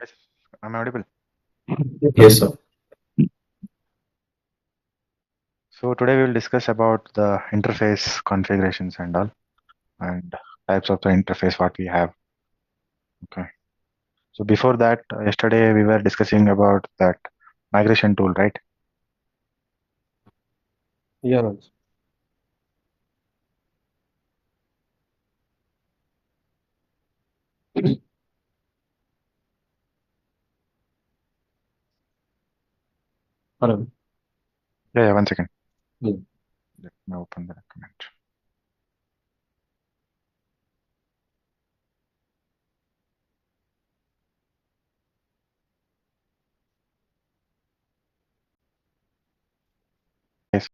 Yes, I'm audible. Yes, sir. So today we will discuss about the interface configurations and all, and types of the interface what we have. Okay. So before that, yesterday we were discussing about that migration tool, right? Yeah, Raj. Hello. Yeah, yeah. One second. Yeah. Let me open the document. Yes.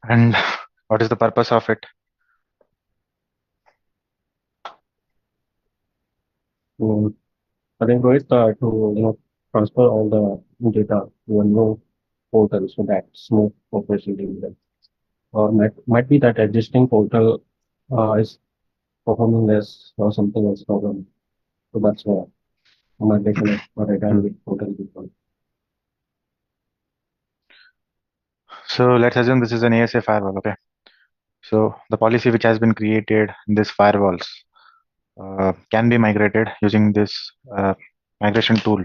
And what is the purpose of it? So I think Rohit, to transfer all the data to a new portal so that smooth operation can be done. Or might be that existing portal is performing less or something else problem. So that's why a migration of a Hmm. dynamic portal is done. So let's assume this is an ASA firewall. Okay. So the policy which has been created in this firewalls can be migrated using this migration tool.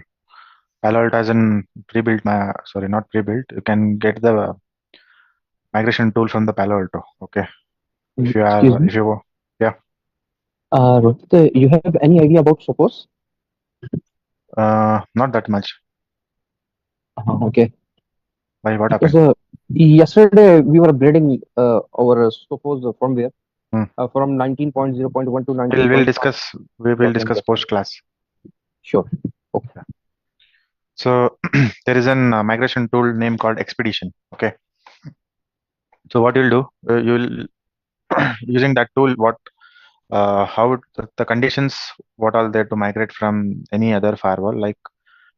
Palo Alto has an pre-built, sorry, not pre-built. You can get the migration tool from the Palo Alto. Okay, if you Excuse are, me. if you, yeah, Rohit, you have any idea about Sophos? not that much. Okay. Why? What Because happened? yesterday we were upgrading our Sophos firmware Hmm. from 19.0.1 to We'll 19.5. discuss. We will discuss post class. Sure. Okay. Yeah. So there is an migration tool name called Expedition. Okay. So what you'll do, you'll using that tool. What, how the conditions, what are there to migrate from any other firewall? Like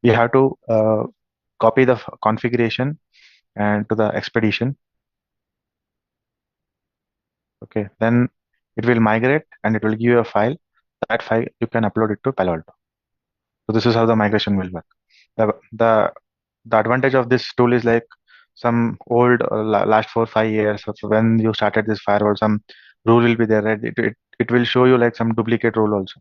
we have to copy the configuration and to the expedition. Okay, then it will migrate and it will give you a file. That file you can upload it to Palo Alto. So this is how the migration will work. The advantage of this tool is like some old last 4 5 years of when you started this firewall, some rule will be there, right? It will show you like some duplicate rule also.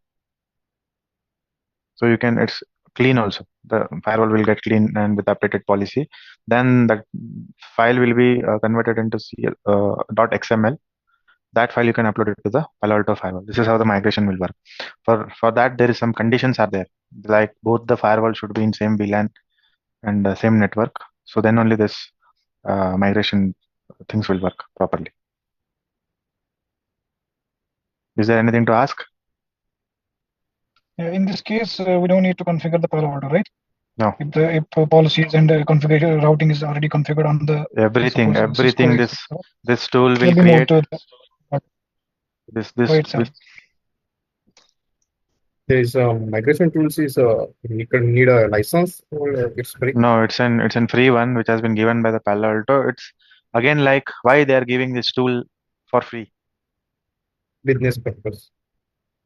So you can, it's clean also. The firewall will get clean and with updated policy. Then that file will be converted into .xml. That file you can upload it to the Palo Alto firewall. This is how the migration will work. For that, there is some conditions are there. Like both the firewall should be in same VLAN and same network. So then only this migration things will work properly. Is there anything to ask? In this case, we don't need to configure the Palo Alto, right? No. If policies and configuration routing is already configured on the Everything, suppose Cisco, everything. etc., This tool it will will be moved create to the this by this itself. this. There is migration tools is you can need a license or it's free No, it's an free one which has been given by the Palo Alto. It's again like why they are giving this tool for free. business purpose.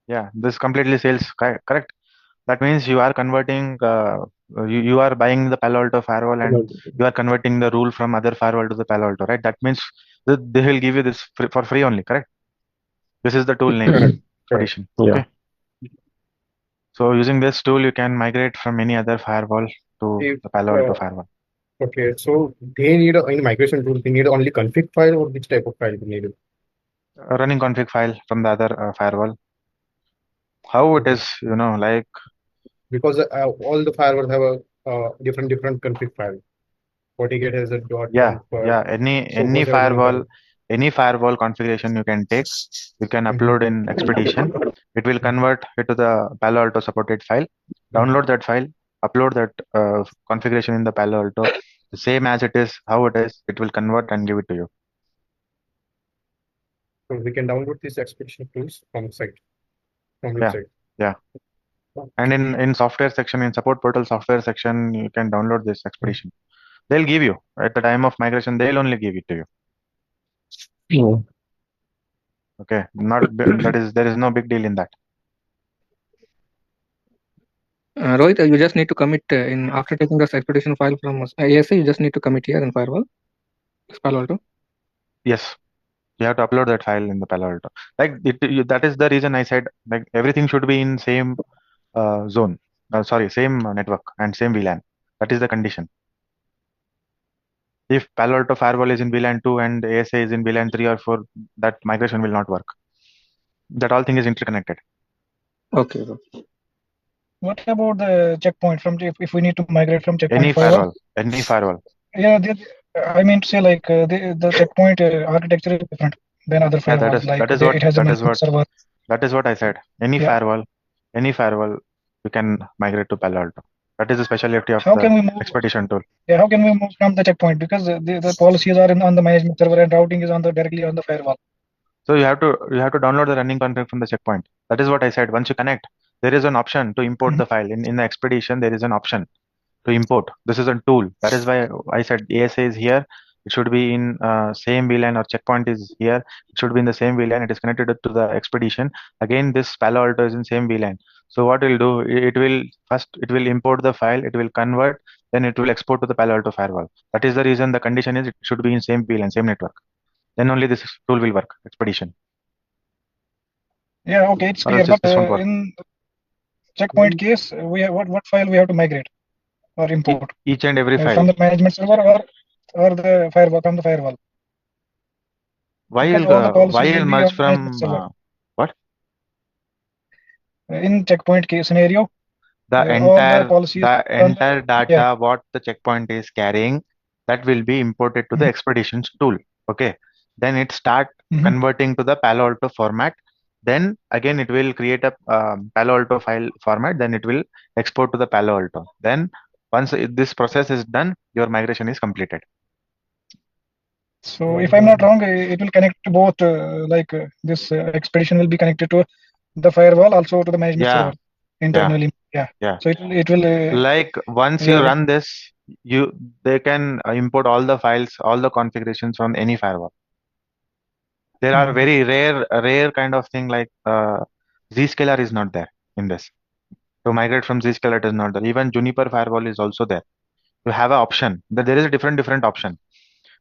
Yeah, this completely sales correct. That means you are converting, you are buying the Palo Alto firewall and you are converting the rule from other firewall to the Palo Alto, right? That means they will give you this for free only, correct? This is the tool name, Correct. Correct. Expedition. Yeah. Okay. So using this tool, you can migrate from any other firewall to If the Palo Alto firewall. okay, so they need in migration tool, they need only config file or which type of file they need? Running config file from the other firewall. How it Okay. is, like, Because all the firewalls have a different config file. FortiGate has a yeah, .conf, yeah. Any Sophos have a different firewall, file. any firewall configuration you can take, you can Mhm. upload in Expedition. It will convert it to the Palo Alto supported file. Mhm. Download that file, upload that configuration in the Palo Alto. the same as it is, how it is, it will convert and give it to you. So we can download these expedition tools from site, from Yeah, website. yeah. And in software section, in support portal software section, you can download this expedition. They'll give you at the time of migration. They'll only give it to you. Mm. Okay, not that is there is no big deal in that. Rohit, you just need to commit in after taking this expedition file from ASA. You just need to commit here in Firewall. Palo Alto. Yes, you have to upload that file in the Palo Alto. Like that is the reason I said like everything should be in same zone. Sorry, same network and same VLAN. That is the condition. If Palo Alto firewall is in VLAN 2 and ASA is in VLAN 3 or 4, that migration will not work. That all thing is interconnected. Okay. What about the checkpoint from if we need to migrate from checkpoint Any firewall? firewall. Yeah, I mean to say like the checkpoint architecture is different than other Yeah, firewalls. Like what it has a management server. that is what I said. Yeah. Any firewall, you can migrate to Palo Alto. That is the specialty of How the can we move? expedition tool. Yeah, how can we move from the checkpoint because the policies are on the management server and routing is on the directly on the firewall. So you have to download the running config from the checkpoint. That is what I said. Once you connect, there is an option to import the file. In the expedition, there is an option to import. This is a tool. That is why I said ASA is here. It should be in same VLAN or checkpoint is here. It should be in the same VLAN. It is connected to the expedition. Again, this Palo Alto is in same VLAN. So what it will do, it will first it will import the file. It will convert. Then it will export to the Palo Alto firewall. That is the reason the condition is it should be in same VLAN, same network. Then only this tool will work. Expedition. Yeah, okay, it's Or clear. else But this won't work. in checkpoint case, we have what file we have to migrate or import Each and every file. from the management server or the firewall from the firewall. Why Because will all the policies why will will be merge on the management from server. what? In checkpoint case scenario, The all the policies on entire yeah. data what the checkpoint is carrying, that will be imported to the Mhm. expeditions tool. Okay, then it start Mhm. converting to the Palo Alto format. Then again it will create a Palo Alto file format. Then it will export to the Palo Alto. Then once this process is done, your migration is completed. So if I'm not wrong, it will connect to both. This expedition will be connected to the firewall, also to the management Yeah, server internally. Yeah. yeah. So it will Like once you run this, they can import all the files, all the configurations from any firewall. There are very rare kind of thing like Zscaler is not there in this. To migrate from Zscaler, it is not there. Even Juniper firewall is also there. You have an option. There is a different option.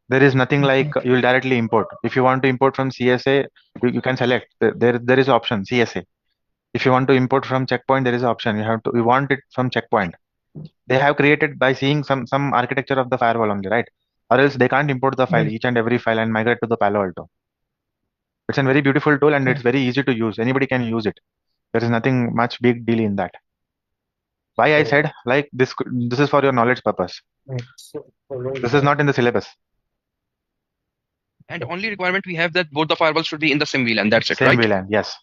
There is nothing like you will directly import. If you want to import from CSA, you can select. There is option CSA. If you want to import from checkpoint, there is option. You want it from checkpoint. They have created by seeing some architecture of the firewall only, right? Or else they can't import the file, each and every file, and migrate to the Palo Alto. It's a very beautiful tool and it's very easy to use. Anybody can use it. There is nothing much big deal in that. Why I said like this is for your knowledge purpose. This is not in the syllabus. And only requirement we have that both the firewalls should be in the same VLAN. That's it, Same right? VLAN, yes.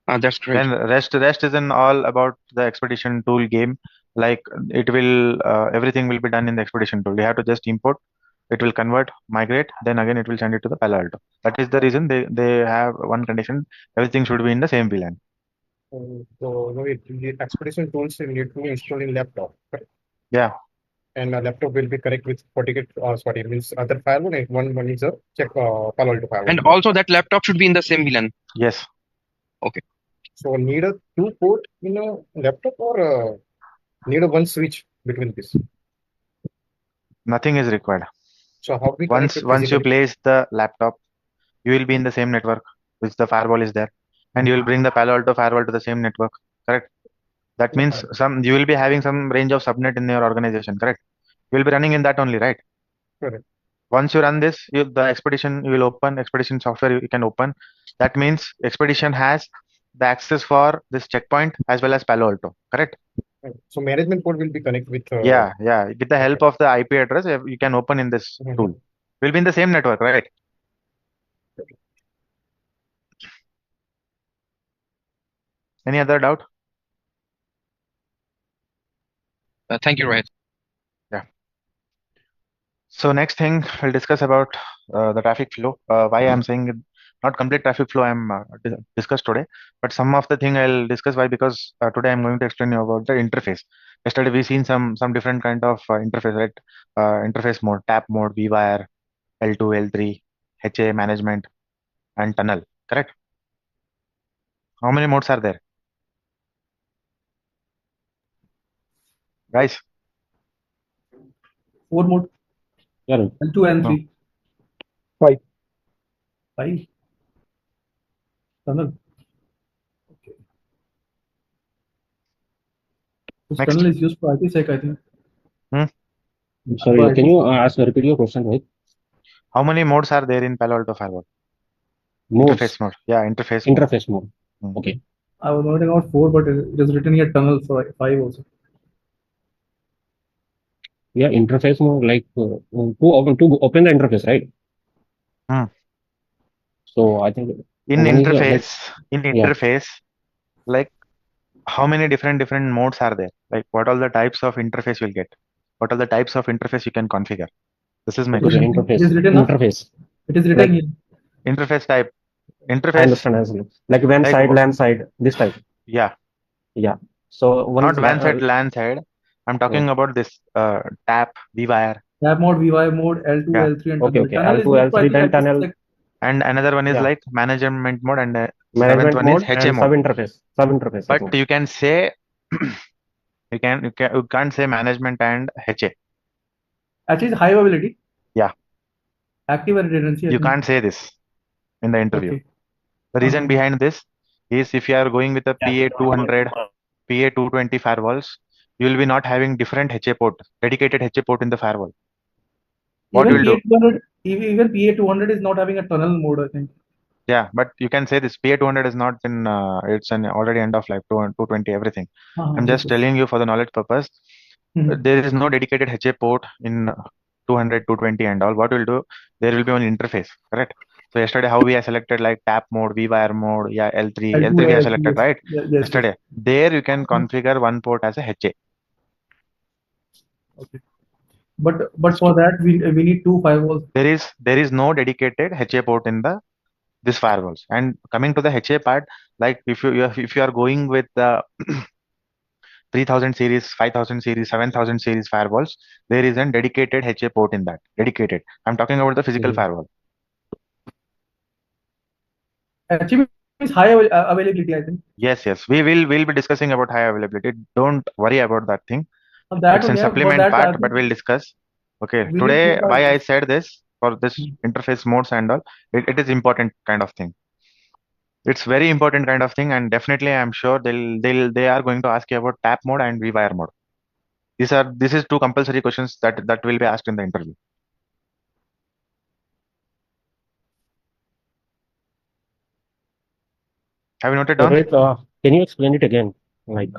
That's great. Then rest is in all about the expedition tool game. Like it will everything will be done in the expedition tool. You have to just import. It will convert, migrate, then again it will send it to the Palo Alto. That is the reason they have one condition. Everything should be in the same VLAN. So no, the expedition tools you need to install in laptop, correct? Yeah. And a laptop will be correct with 48 sorry, means other firewall and one is a check Palo Alto firewall. And also that laptop should be in the same VLAN. Yes. Okay. So need a two port in a laptop or need a one switch between this? Nothing is required. So how we Once connect it you physically? place the laptop, you will be in the same network which the firewall is there, and you will bring the Palo Alto firewall to the same network. Correct. That means you will be having some range of subnet in your organization. Correct. You will be running in that only, right? Correct. Once you run this, the expedition you will open, expedition software you can open. That means expedition has the access for this checkpoint as well as Palo Alto. Correct. So management port will be connected with Yeah. With the help of the IP address, you can open in this tool. Will be in the same network, right? Any other doubt? Thank you, Rohit. Yeah. So next thing we'll discuss about the traffic flow. Why I'm saying not complete traffic flow I'm discuss today, but some of the thing I'll discuss. Why? Because today I'm going to explain you about the interface. Yesterday we seen some different kind of interface, right? Interface mode, tap mode, vwire, L2, L3, HA management, and tunnel. Correct? How many modes are there, guys? 4 mode. Yeah. L2 and No. 3. 5. 5. Tunnel. Okay. This Next. tunnel is used for IPsec, I think. Hmm? Sorry, can you repeat your question, right? How many modes are there in Palo Alto Firewall? Modes. Interface mode. Yeah, interface mode. Interface mode. Hmm. Okay. I was noting out 4, but it is written here tunnel for 5 also. Yeah, interface mode, like to open the interface, right? Hmm. So I think In one is like, interface, like how many different modes are there? Like what all the types of interface you'll get? What are the types of interface you can configure? This is my okay, question. interface. It is written interface. It is written Like- here. Interface type. I Interface. understand as well. Like WAN Like side, wha- LAN side, this type. Yeah, Yeah. So one not is WAN side, LAN side. I'm talking about this tap, vwire. Tab mode, VY mode, L2, Yeah. L3, and Okay, tunnel. okay. Tunnel is L2, used for L3, then IPsec, tunnel, And another one is Yeah. like management mode, and seventh management one is mode, HA and mode. sub interface. I But think. you can say you can't say management and HA. Actually, it's high availability. Yeah. Active and redundancy. I You think. can't say this in the interview. Okay. The reason behind this is if you are going with a PA200, PA220 firewalls, you will be not having different HA port, dedicated HA port in the firewall. What Even you will do? PA200, even PA200 is not having a tunnel mode, I think. Yeah, but you can say this PA200 is not in, it's an already end of life, 220, everything. I'm just telling you for the knowledge purpose. There is no dedicated HA port in 200, 220 and all. What we'll do, there will be one interface, correct? So yesterday, how we have selected like tap mode, vwire mode, yeah, L3 we have selected, right? Yes, Yesterday, there you can configure one port as a HA. Okay. But for that we need 2 firewalls. There is no dedicated HA port in the this firewalls. And coming to the HA part, like if you are going with the 3000 series, 5000 series, 7000 series firewalls, there is a dedicated HA port in that. Dedicated. I'm talking about the physical firewall. Actually, it's high availability, I think. Yes, yes. We'll be discussing about high availability. Don't worry about that thing. That It's a only, supplement part, but we'll discuss. Okay. We Today, need why I said this for this interface modes and all, it is important kind of thing. It's very important kind of thing, and definitely I'm sure they are going to ask you about tap mode and vwire mode. This is two compulsory questions that will be asked in the interview. Have you noted down? Wait, can you explain it again? Like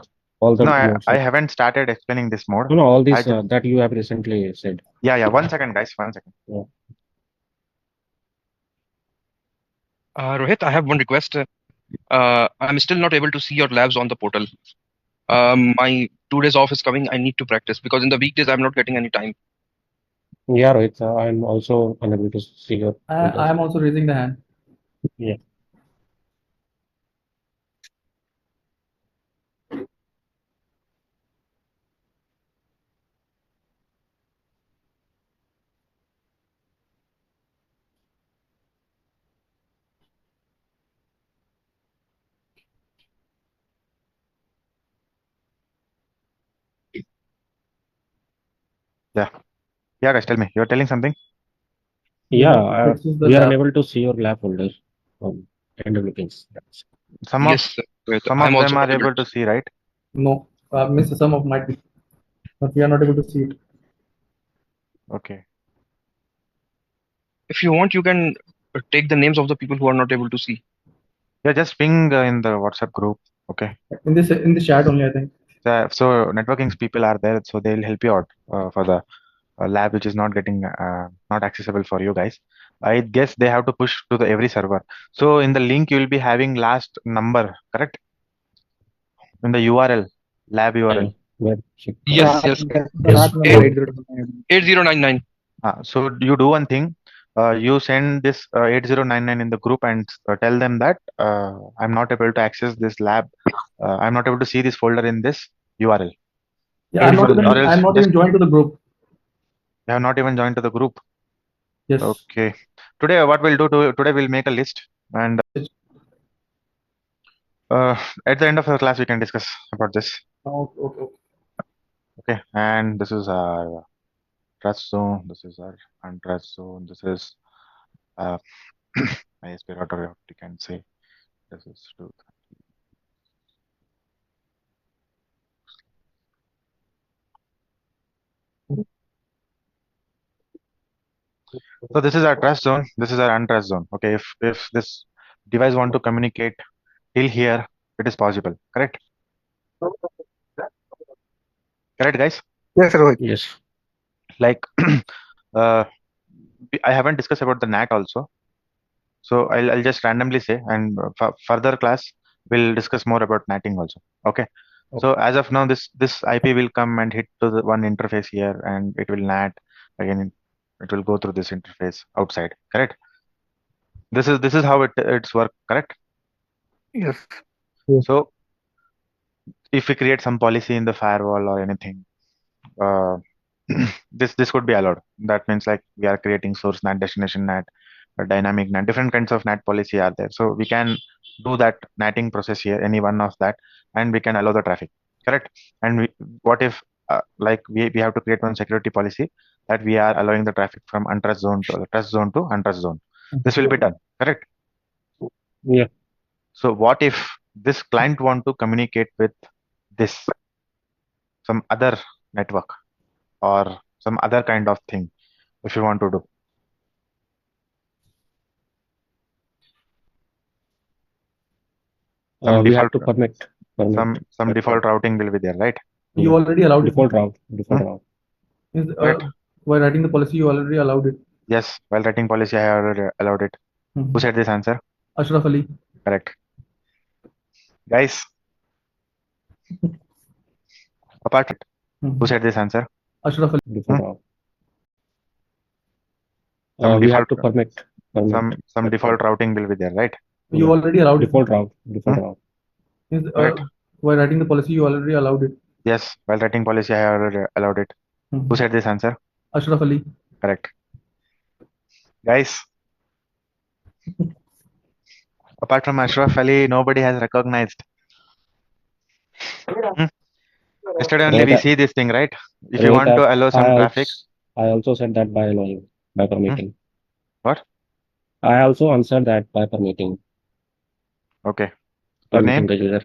all the No, modes. I haven't started explaining this mode. No, all these that you have recently said. Yeah. 1 second, guys. 1 second. Yeah. Rohit, I have one request. I'm still not able to see your labs on the portal. My 2 days off is coming. I need to practice because in the weekdays I'm not getting any time. Yeah, Rohit, I'm also unable to see your. I am also raising the hand. Yeah. Yeah, guys, tell me. You're telling something? Yeah, we are unable to see your lab folder from NWKs. Some Yes, Rohit, of I'm also them are not able to see, right? No, miss some of might be, but we are not able to see it. Okay. If you want, you can take the names of the people who are not able to see. Yeah, just ping in the WhatsApp group. Okay. In the chat only, I think. So networking people are there, so they'll help you out for the lab which is not getting not accessible for you guys. I guess they have to push to the every server. So in the link you will be having last number, correct? In the URL, lab URL. Yes, yes. The last number 8099. 8099. So you do one thing. You send this 8099 in the group and tell them that I'm not able to access this lab. I'm not able to see this folder in this URL. Yeah, I'm not Or even else I'm not just even joined to the group. you have not even joined to the group. Yes. Okay. Today, what we'll do today, we'll make a list, and Yes. at the end of the class, we can discuss about this. Okay. Okay. And this is our trust zone. This is our untrust zone. This is uh, ISP router. You can say this is truth. So this is our trust zone. This is our untrust zone. Okay. If this device want to communicate till here, it is possible. Correct. Correct, guys. Yes, Rohit. Yes. Like uh, I haven't discussed about the NAT also. So I'll just randomly say, and further class we'll discuss more about NATing also. Okay. So as of now, this IP will come and hit to the one interface here, and it will NAT again. It will go through this interface outside. Correct. This is how it's work. Correct. Yes. So if we create some policy in the firewall or anything, uh, this could be allowed. That means like we are creating source NAT, destination NAT, a dynamic NAT, different kinds of NAT policy are there. So we can do that NATing process here, any one of that, and we can allow the traffic. Correct. And what if like we have to create one security policy that we are allowing the traffic from untrust zone to trust zone to untrust zone. This will be done. Correct. Yeah. So what if this client want to communicate with this some other network or some other kind of thing if you want to do? We have to permit. Some default routing will be there, right? You already allowed it. Default route. Default Means, Right. while writing the policy, you already allowed it. Yes, while writing policy, I have already allowed it. Mhm. Who said this answer? Ashraf Ali. Correct. Guys, apart from it, who said this answer? Ashraf Ali. Default route. Some We default have to permit. some default routing will be there, right? You already allowed it. Default route. Default route. Means, Right. while writing the policy, you already allowed it. Yes, while writing policy, I have already allowed it. Who said this answer? Ashraf Ali. Correct. Guys, apart from Ashraf Ali, nobody has recognized. Yesterday only we see this thing, right? If you want to allow some traffic. I also said that by allowing, by permitting. What? I also answered that by permitting. Okay. Your name? The user,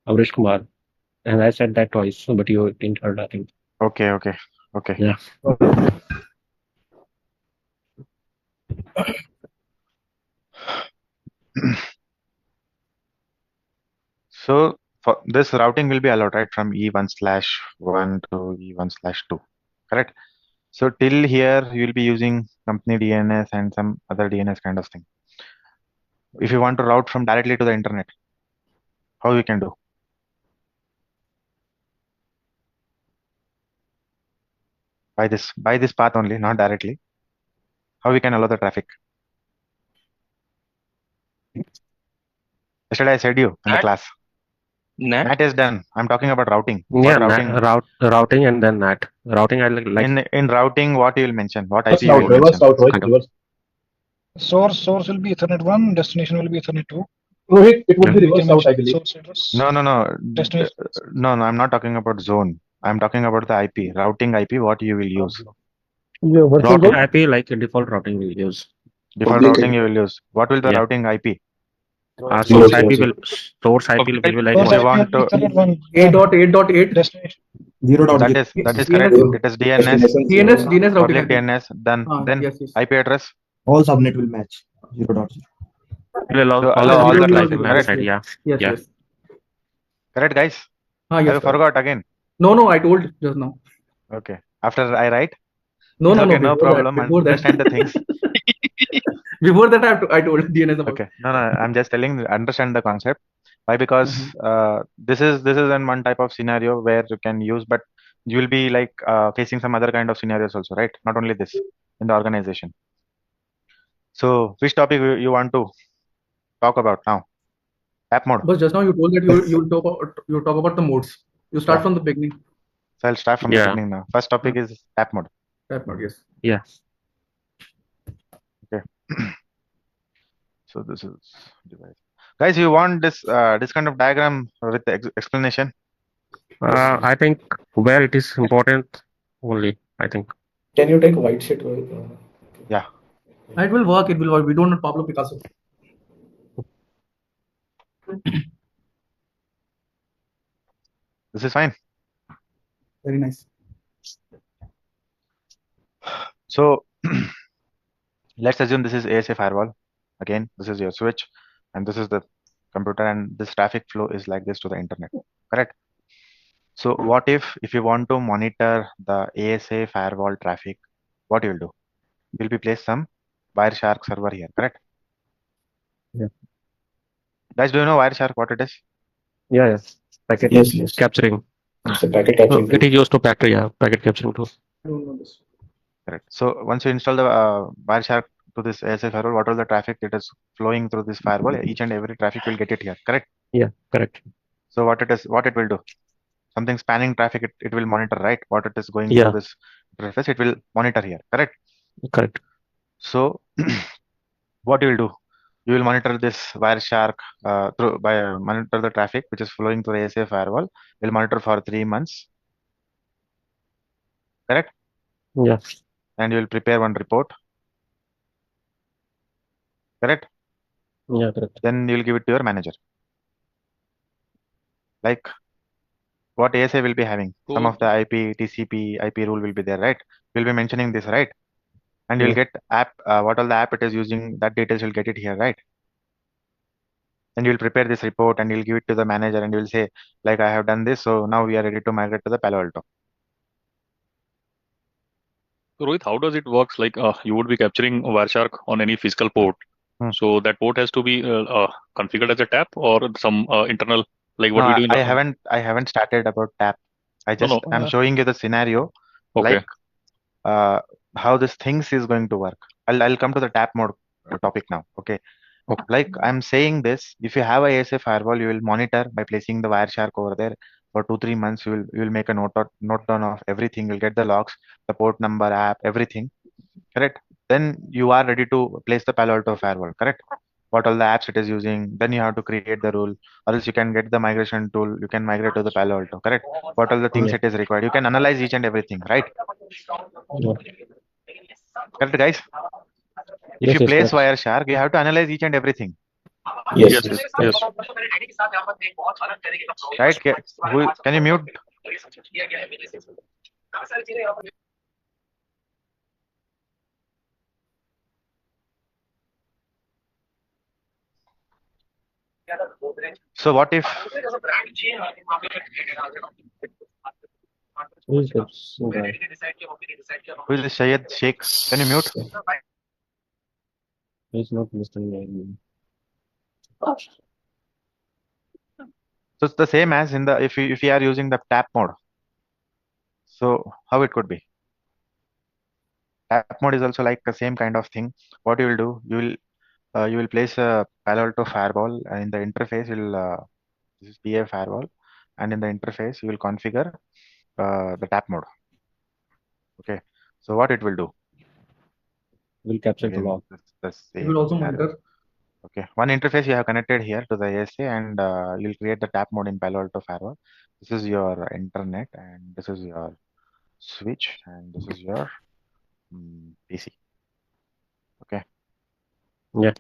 Avrish Kumar. And I said that twice, but you didn't heard that thing. Okay. Yeah. So for this routing will be allowed, right, from E1/1 to E1/2, correct? So till here you will be using company DNS and some other DNS kind of thing. If you want to route from directly to the internet, how you can do? By this path only, not directly. How we can allow the traffic? Yesterday I said you in the class. NAT? NAT is done. I'm talking about routing. Yeah, routing. Routing and then NAT. Routing I like. In routing, what you will mention? What IP you will mention? Source will be Ethernet 1, destination will be Ethernet 2. Rohit, it would be reverse route, I believe. Source address. No. Destination. No, I'm not talking about zone. I'm talking about the IP, routing IP, what you will use. Yeah, Routing IP like default routing we use. Default routing you will use. What will the Yeah. routing IP? Source IP will be like If you want to, Ethernet 1. 8.8.8. Destination. 0.0. that is correct. It is DNS. DNS routing. Public DNS. Then Yes. IP address. All subnet will match 0.0. will So allow all zero that to like zero, correct. side, yeah. Yes. Correct, guys. Yes, Have you forgot again? No, I told just now. Okay. After I write. No, okay, no before problem. That, before Understand that. the things. Before that, I told DNS about. Okay. No. I'm just telling. Understand the concept. Why? Because this is in one type of scenario where you can use, but you will be like facing some other kind of scenarios also, right? Not only this. in the organization. So which topic you want to talk about now? App mode. But just now you told that you talk about the modes. You start Yeah. from the beginning. So I'll start from the beginning now. First topic is app mode. That mode, yes. Yeah. Okay. So this is device. Guys, you want this kind of diagram with the explanation? I think where it is important only, I think. Can you take white sheet? Yeah. It will work. It will work. We don't need Pablo Picasso. This is fine. Very nice. So let's assume this is ASA firewall. Again, this is your switch, and this is the computer, and this traffic flow is like this to the internet. Correct? So what if you want to monitor the ASA firewall traffic, what you'll do? You'll be place some Wireshark server here, correct? Yeah. Guys, do you know Wireshark what it is? Yeah, yes. Packet Yes. capturing. It's a packet capturing It tool. is used to packet capturing tool. I don't know this. Correct. So once you install the Wireshark to this ASA firewall, what all the traffic that is flowing through this firewall, each and every traffic will get it here, correct? Yeah, correct. So what it will do? Something spanning traffic, it will monitor, right? What it is going Yeah. through this interface, it will monitor here, correct? Correct. So what you will do? You will monitor this Wireshark monitor the traffic which is flowing through the ASA firewall. Will monitor for 3 months, correct? Yeah. And you will prepare one report, correct? Yeah, correct. Then you will give it to your manager. Like what ASA will be having, some of the IP, TCP, IP rule will be there, right? We'll be mentioning this, right? And you'll Yeah. get app, what all the app it is using, that details you'll get it here, right? And you'll prepare this report and you'll give it to the manager and you'll say, like, I have done this, so now we are ready to migrate to the Palo Alto. So Rohit, how does it works? Like you would be capturing Wireshark on any physical port. Hmm. So that port has to be configured as a tap or some internal, like what No, we do in the. I haven't started about tap. No, I'm showing you the scenario, okay. like how this things is going to work. I'll come to the tap mode topic now. Okay. Okay. Like I'm saying this, if you have a ASA firewall, you will monitor by placing the Wireshark over there for 2-3 months. You will make a note down of everything. You'll get the logs, the port number, app, everything. Correct. Then you are ready to place the Palo Alto firewall. Correct. What all the apps it is using. Then you have to create the rule, or else you can get the migration tool. You can migrate to the Palo Alto. Correct. What all the things Yeah. it is required. You can analyze each and everything. Right. Yeah. Correct, guys. If Yes, you yes, place correct. Wireshark, you have to analyze each and everything. Yes. Yes. Right? Can you mute? So what if Who is this guy? who is Syed Sheikh? Can you mute? He's not listening. So it's the same as in the if you are using the tap mode. So how it could be? Tap mode is also like the same kind of thing. What you will do, you will place a Palo Alto firewall and in the interface you'll this is PA firewall, and in the interface you will configure the tap mode. Okay. So what it will do? We'll capture the Again, log. the It same will also scenario. monitor. Okay, one interface you have connected here to the ASA, and you'll create the tap mode in Palo Alto firewall. This is your internet, and this is your switch, and this is your PC. Okay. Yeah.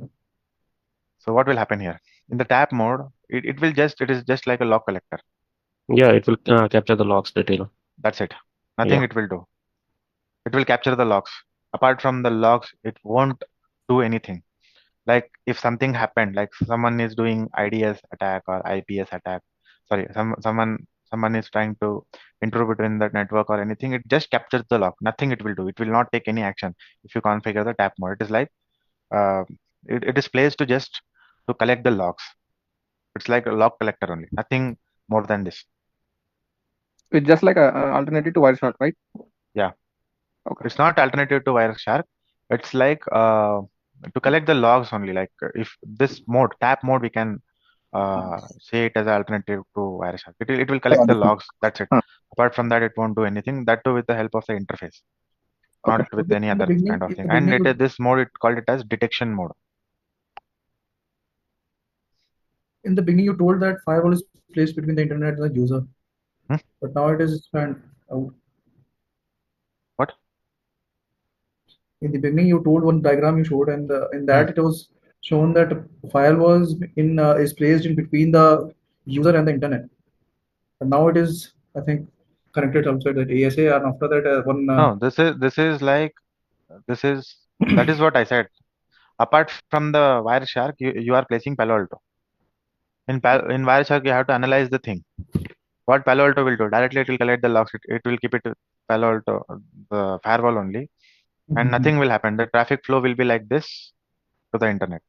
So what will happen here? In the tap mode, it is just like a log collector. Yeah, it will capture the logs detail. That's it. Nothing Yeah. it will do. It will capture the logs. Apart from the logs, it won't do anything. Like if something happened, like someone is doing IDS attack or IPS attack, sorry, someone is trying to intrude between the network or anything, it just captures the log. Nothing it will do. It will not take any action if you configure the tap mode. It is like uh, it is placed to just to collect the logs. It's like a log collector only. Nothing more than this. It's just like a alternative to Wireshark, right? Yeah. Okay. It's not alternative to Wireshark. It's like to collect the logs only. Like if this mode, tap mode, we can say it as an alternative to Wireshark. It will collect the logs. That's it. Huh. Apart from that, it won't do anything. That too with the help of the interface, Okay. not with any In the other beginning, kind of in thing. the And beginning, it is this mode. It called it as detection mode. you told that firewall is placed between the internet and the user, Hmm? but now it is expanded out. What? In the beginning, you told one diagram you showed, and in that it was shown that firewall is placed in between the user and the internet. But now it is, I think, connected outside that ASA, and after that, one. No, this is like this is that is what I said. Apart from the Wireshark, you are placing Palo Alto. In Wireshark, you have to analyze the thing. What Palo Alto will do directly, it will collect the logs. It will keep it to Palo Alto, the firewall only, and nothing will happen. The traffic flow will be like this to the internet.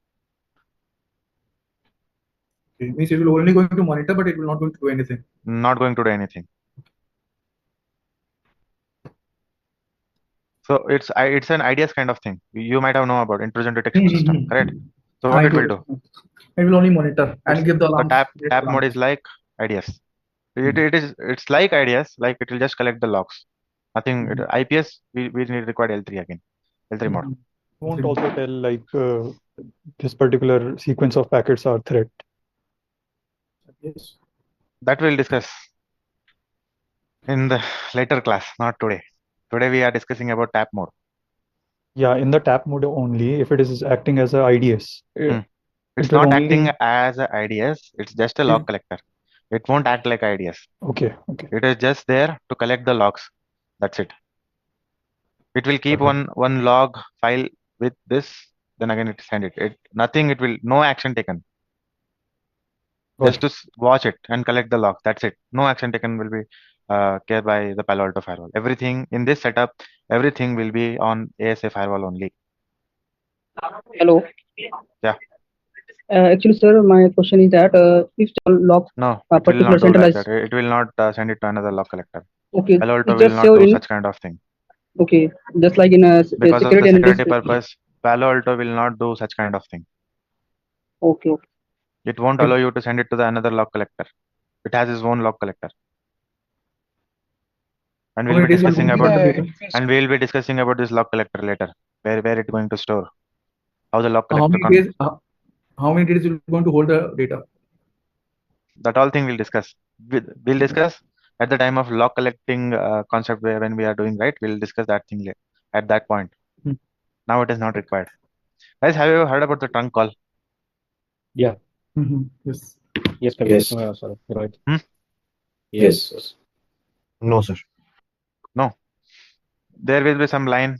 It means it will only going to monitor, but it will not going to do anything. Not going to do anything. So it's an IDS kind of thing. You might have known about intrusion detection system, correct? So what it will do? It will only monitor and It's give the the alarms. tap mode is like IDS. It's like IDS, like it will just collect the logs. Nothing. IPS we need required L3 again. L3 mode. Won't also tell like this particular sequence of packets are threat. Yes. That we'll discuss in the later class, not today. Today we are discussing about tap mode. Yeah, in the tap mode only, if it is acting as a IDS, It's it will not only... acting as a IDS. It's just a log collector. It won't act like IDS. Okay. It is just there to collect the logs. That's it. It will keep one log file with this. Then again, it send it. Nothing. It will no action taken. Just to watch it and collect the logs. That's it. No action taken will be cared by the Palo Alto firewall. Everything in this setup, everything will be on ASA firewall only. Hello. Yeah. Actually, sir, my question is that if log No, it will not do like that. It will not send it to another log collector. Okay, Palo Alto it will just not show do in such kind of thing. okay, just like in a Because of the security security analyst. purpose, Palo Alto will not do such kind of thing. Okay. It won't allow you to send it to the another log collector. It has its own log collector. And we'll be discussing about this log collector later. Where it's going to store. How the log collector how many days you're going to hold the data? That all thing we'll discuss. We'll discuss at the time of log collecting concept when we are doing, right? We'll discuss that thing at that point. Now it is not required. Guys, have you ever heard about the trunk call? Yeah. Yes. Yes. Sorry. Right. Yes. No, sir. No. There will be some line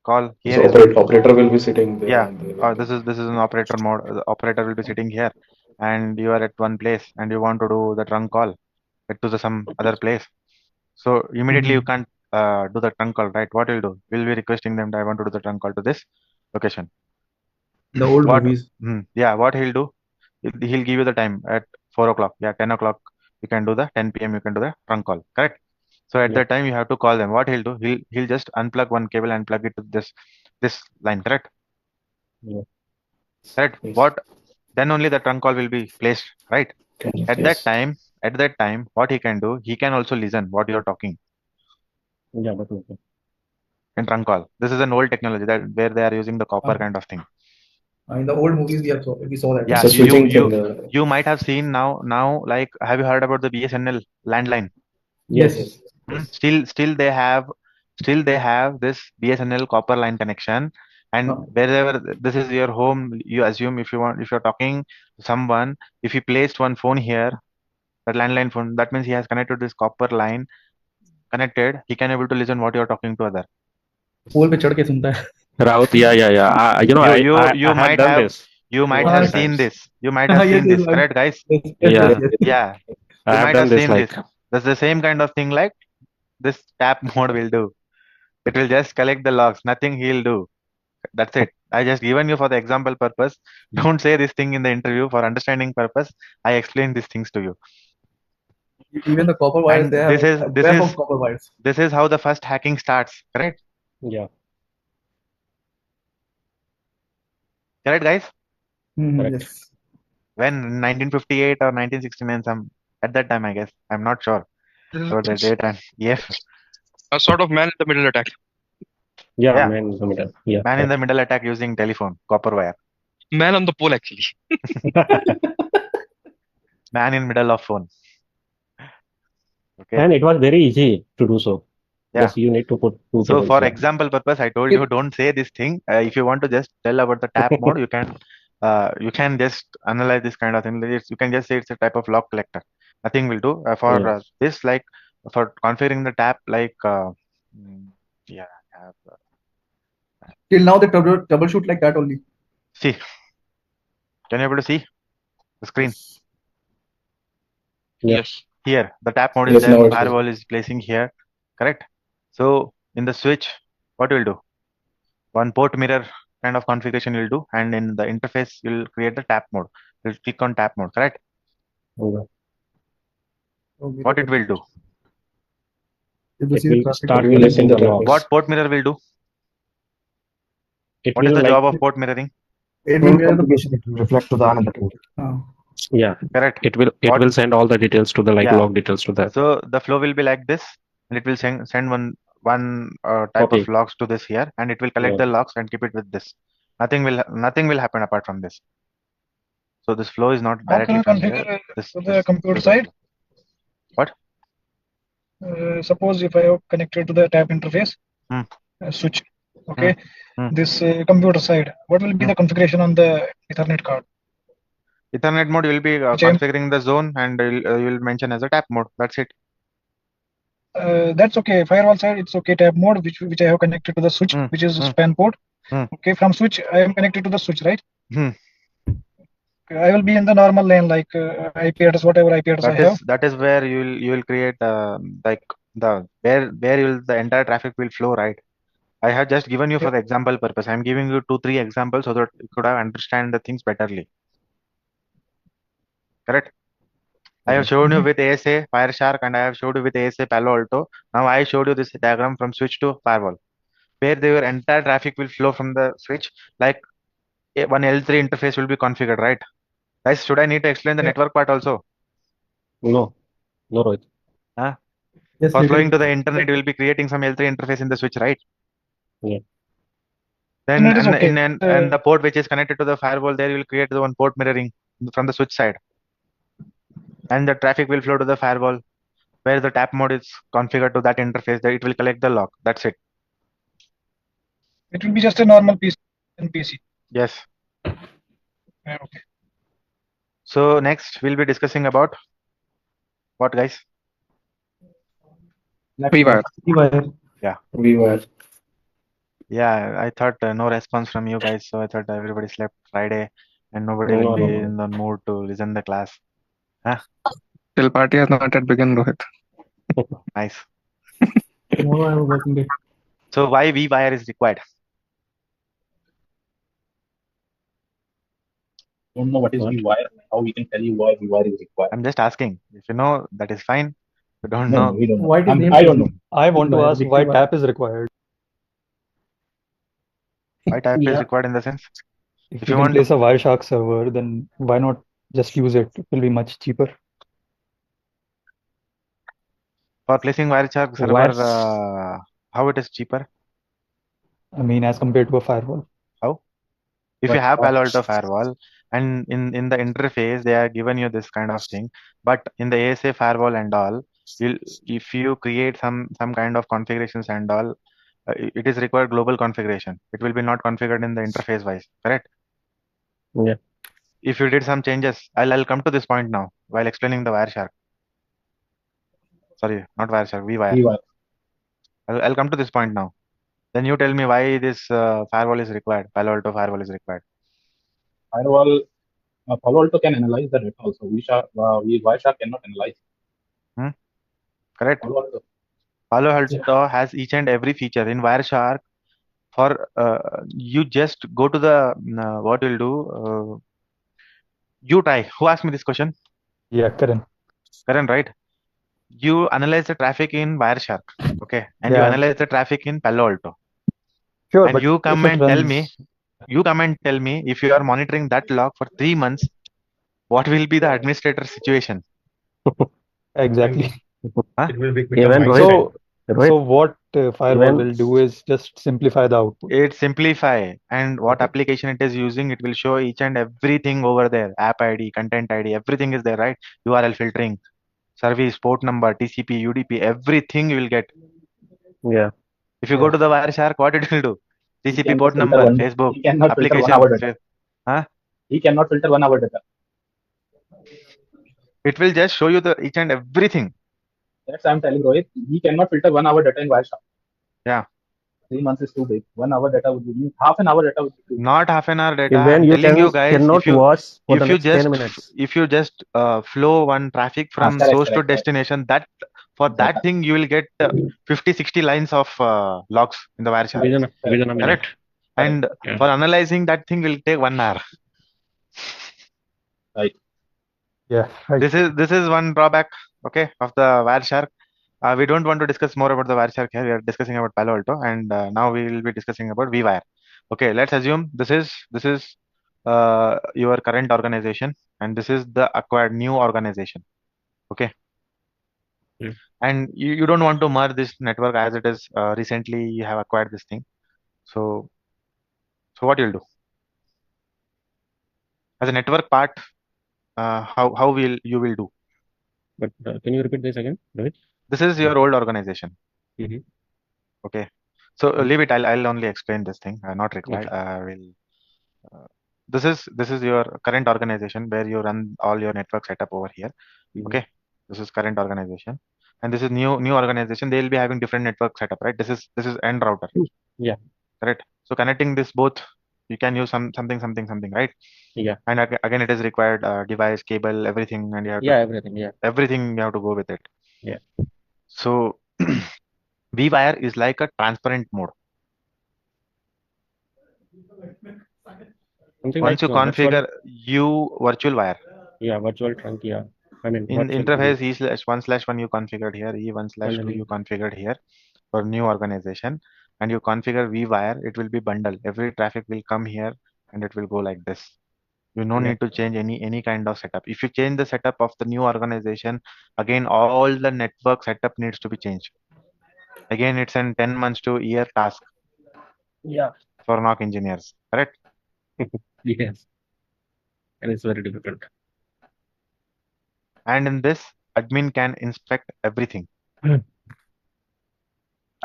call here. So operator will be sitting there. Yeah. This is an operator mode. The operator will be sitting here, and you are at one place, and you want to do the trunk call to some other place. So immediately you can't do the trunk call, right? What we'll do? We'll be requesting them that I want to do the trunk call to this location. The old movies. Yeah. What he'll do? He'll give you the time at 4 o'clock. Yeah, 10 o'clock. You can do the 10 p.m. You can do the trunk call. Correct. So at that time you have to call them. What he'll do? He'll just unplug one cable and plug it to this line. Correct. Yeah. Correct. Yes. What? Then only the trunk call will be placed. Right. At Yes. that time, what he can do? He can also listen what you're talking. Yeah, but okay. In trunk call. This is an old technology where they are using the copper kind of thing. In the old movies, we saw that. Yeah, you might have seen now. Like, have you heard about the BSNL landline? Yes. Still they have this BSNL copper line connection, and wherever this is your home, you assume if you're talking to someone, if he placed one phone here, that landline phone, that means he has connected this copper line. Connected, he can able to listen what you're talking to other. पोल पे चढ़ के सुनता है. Raut, yeah. You I might have done have this. You might have seen this. You might have seen this, correct, guys? Yeah. Yeah. I have done this like. That's the same kind of thing like this tap mode will do. It will just collect the logs. Nothing he'll do. That's it. I just given you for the example purpose. Don't say this thing in the interview for understanding purpose. I explain these things to you. Even the copper wires, And they have a web of copper wires. This is how the first hacking starts, correct? Yeah. Correct, guys? Correct. Yes. When 1958 or 1969, some at that time, I guess. I'm not sure. So the date and yes, A sort of man in the middle attack. Yeah, yeah, man in the middle. Yeah. man in the middle attack using telephone, copper wire. Man on the pole, actually. Man in middle of phone. Okay. And it was very easy to do so. Yeah. Just you need to put two So cables. for Yeah. example purpose, I told you don't say this thing. If you want to just tell about the tap mode, you can just analyze this kind of thing. You can just say it's a type of lock collector. Nothing will do. For Yeah. this, like for configuring the tap, like yeah, I have, Till now, they troubleshoot like that only. see, can you able to see the screen? Yeah. Yes. Here, the tap mode is Yes, there. now it's Firewall is placing here, correct? So in the switch, what will do? One port mirror kind of configuration will do, and in the interface, you'll create the tap mode. You'll click on tap mode, correct? Okay. What it will do? If they It see the will traffic, start It will listen collecting the the traffic. logs. What port mirror will do? It What is will the like job of port mirroring? it Same will configuration, it will reflect to the another port. yeah. Correct. It will What? send all the details to the Yeah. log details to that. So the flow will be like this, and it will send one type Copy. of logs to this here, and it will collect Yeah. the logs and keep it with this. Nothing will happen apart from this. So this flow is not How directly can from you here. configure This to the computer flow is side? what? Suppose if I have connected to the tap interface Hmm. switch, okay, Hmm. this computer side, what will be the configuration on the Ethernet card? Ethernet mode, you'll be Which I'm- configuring the zone, and you'll mention as a tap mode. That's it. That's okay. Firewall side, it's okay. Tap mode, which I have connected to the switch, which is span port. Okay, from switch, I am connected to the switch, right? I will be in the normal lane, like IP address, whatever IP address I have. That is where you will create like the entire traffic will flow, right? I have just given you for the example purpose. I'm giving you 2-3 examples so that you could have understand the things betterly. Correct? I have shown you with ASA Wireshark, and I have showed you with ASA Palo Alto. Now I showed you this diagram from switch to firewall, where your entire traffic will flow from the switch, like one L3 interface will be configured, right? Guys, should I need to explain the network part also? No, Rohit. Huh? Yes, For little. flowing to the internet, you will be creating some L3 interface in the switch, right? Yeah. Then Internet is okay. and the port which is connected to the firewall, there you will create the one port mirroring from the switch side, and the traffic will flow to the firewall, where the tap mode is configured to that interface. That it will collect the log. That's it. It will be just a normal PC. Yes. Okay. So next we'll be discussing about what, guys? VWire. Yeah. VWire. Yeah, I thought no response from you guys, so I thought everybody slept Friday and nobody will be in the mood to listen the class. Huh? Till party has not yet begun, Rohit. Nice. Tomorrow I have a working day. So why VWire is required? Don't know what is VWire, how we can tell you why VWire is required. I'm just asking. If you know, that is fine. If you don't No, know, we don't know. Why it is named I don't know. I want to VWire, ask Vicky why wire. tap is required. why tap is Yeah. required in the sense? If If you you can want to place a Wireshark server, then why not just use it? It will be much cheaper. for placing Wireshark server, Wires. how it is cheaper? I mean, as compared to a firewall. How? If you have Palo Alto firewall, and in the interface they are given you this kind of thing, but in the ASA firewall and all, if you create some kind of configurations and all, it is required global configuration. It will be not configured in the interface wise, correct? Yeah. If you did some changes, I'll come to this point now while explaining the Wireshark. Sorry, not Wireshark, VWire. VWire. I'll come to this point now. Then you tell me why this firewall is required. Palo Alto firewall is required. Firewall, Palo Alto can analyze the data also. Wireshark cannot analyze. Correct. Palo Alto. Palo Alto has each and every feature in Wireshark. For you just go to the what you'll do. You try. Who asked me this question? Yeah, Karan. Karan, right? You analyze the traffic in Wireshark, okay, and you Yeah. analyze the traffic in Palo Alto. Sure, And but you come if it and tell me, runs, if you are monitoring that log for 3 months, what will be the administrator situation? exactly. Huh? It will become Even my Rohit, So, Rohit, what firewall even will do is just simplify the output. It simplify, and what Okay. application it is using, it will show each and everything over there. App ID, content ID, everything is there, right? URL filtering, service, port number, TCP, UDP, everything you will get. yeah. If you go Yeah. to the Wireshark, what it will do? He TCP can port just filter number, one. Facebook, He cannot filter 1 application. hour data. Huh? He cannot filter 1 hour data. It will just show you the each and everything. That's I'm telling Rohit. He cannot filter 1 hour data in Wireshark. Yeah. 3 months is too big. 1 hour data would be half an hour data would be too big. Not half an hour data. Even I'm you telling you guys, cannot watch for the next 10 minutes. if you just flow one traffic from Correct, source to correct, correct. destination, that for that Data. thing you will get 50, 60 lines of logs in the Wireshark. within a minute. Correct? And Yeah. for analyzing that thing will take 1 hour. Right. Yeah, right. This is one drawback, okay, of the Wireshark. We don't want to discuss more about the Wireshark here. We are discussing about Palo Alto, and now we will be discussing about vWire. Okay, let's assume this is your current organization, and this is the acquired new organization. Okay, Yeah. and you don't want to merge this network as it is recently you have acquired this thing. So what you'll do as a network part, how will you will do? But can you repeat this again, Rohit? This is your old organization. Mm-hmm. Okay, so leave it. I'll only explain this thing. Not required. Okay. Will this is your current organization where you run all your network setup over here. Okay, this is current organization, and this is new organization. They'll be having different network setup, right? This is end router. Yeah. Correct. So connecting this both, you can use something, right? Yeah. And again, it is required device, cable, everything, and you have to Everything. Yeah. everything you have to go with it. Yeah. So vWire is like a transparent mode. Something Once like you configure virtual wire. Yeah, virtual trunk. Yeah. I mean, In virtual interface E/1/1 you configured here, E1/2 you configured here for new organization, and you configure vWire, it will be bundle. Every traffic will come here and it will go like this. You no Yeah. need to change any kind of setup. If you change the setup of the new organization, again all the network setup needs to be changed. Again, it's an 10 months to year task. Yeah. For NOC engineers, correct? Yes. And it's very difficult. And in this, admin can inspect everything. Yeah,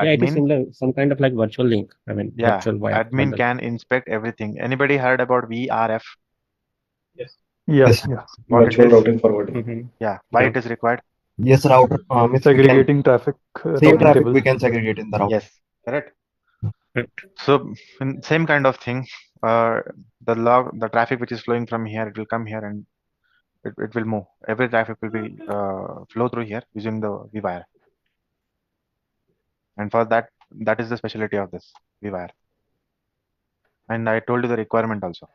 it is Admin, similar, some kind of like virtual link. I mean, yeah, virtual wire admin bundle. can inspect everything. Anybody heard about VRF? Yes. Yes, yeah. What it Virtual is? routing forwarding. Mm-hmm. Yeah, why Yeah. it is required? Yes, router. Means we can Segregating traffic, same routing traffic table. we can segregate in the router. Yes, correct. Correct. So same kind of thing. The traffic which is flowing from here, it will come here and it will move. Every traffic will be flow through here using the vWire. And for that is the specialty of this vWire. And I told you the requirement also.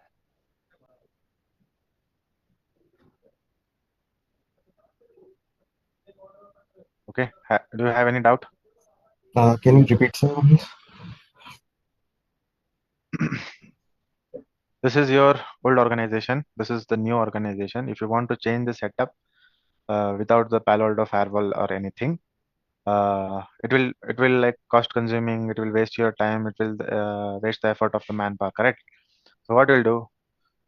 Okay. Do you have any doubt? Can you repeat, sir? This is your old organization. This is the new organization. If you want to change the setup without the Palo Alto firewall or anything, it will like cost consuming. It will waste your time. It will waste the effort of the manpower. Correct. So what you'll do?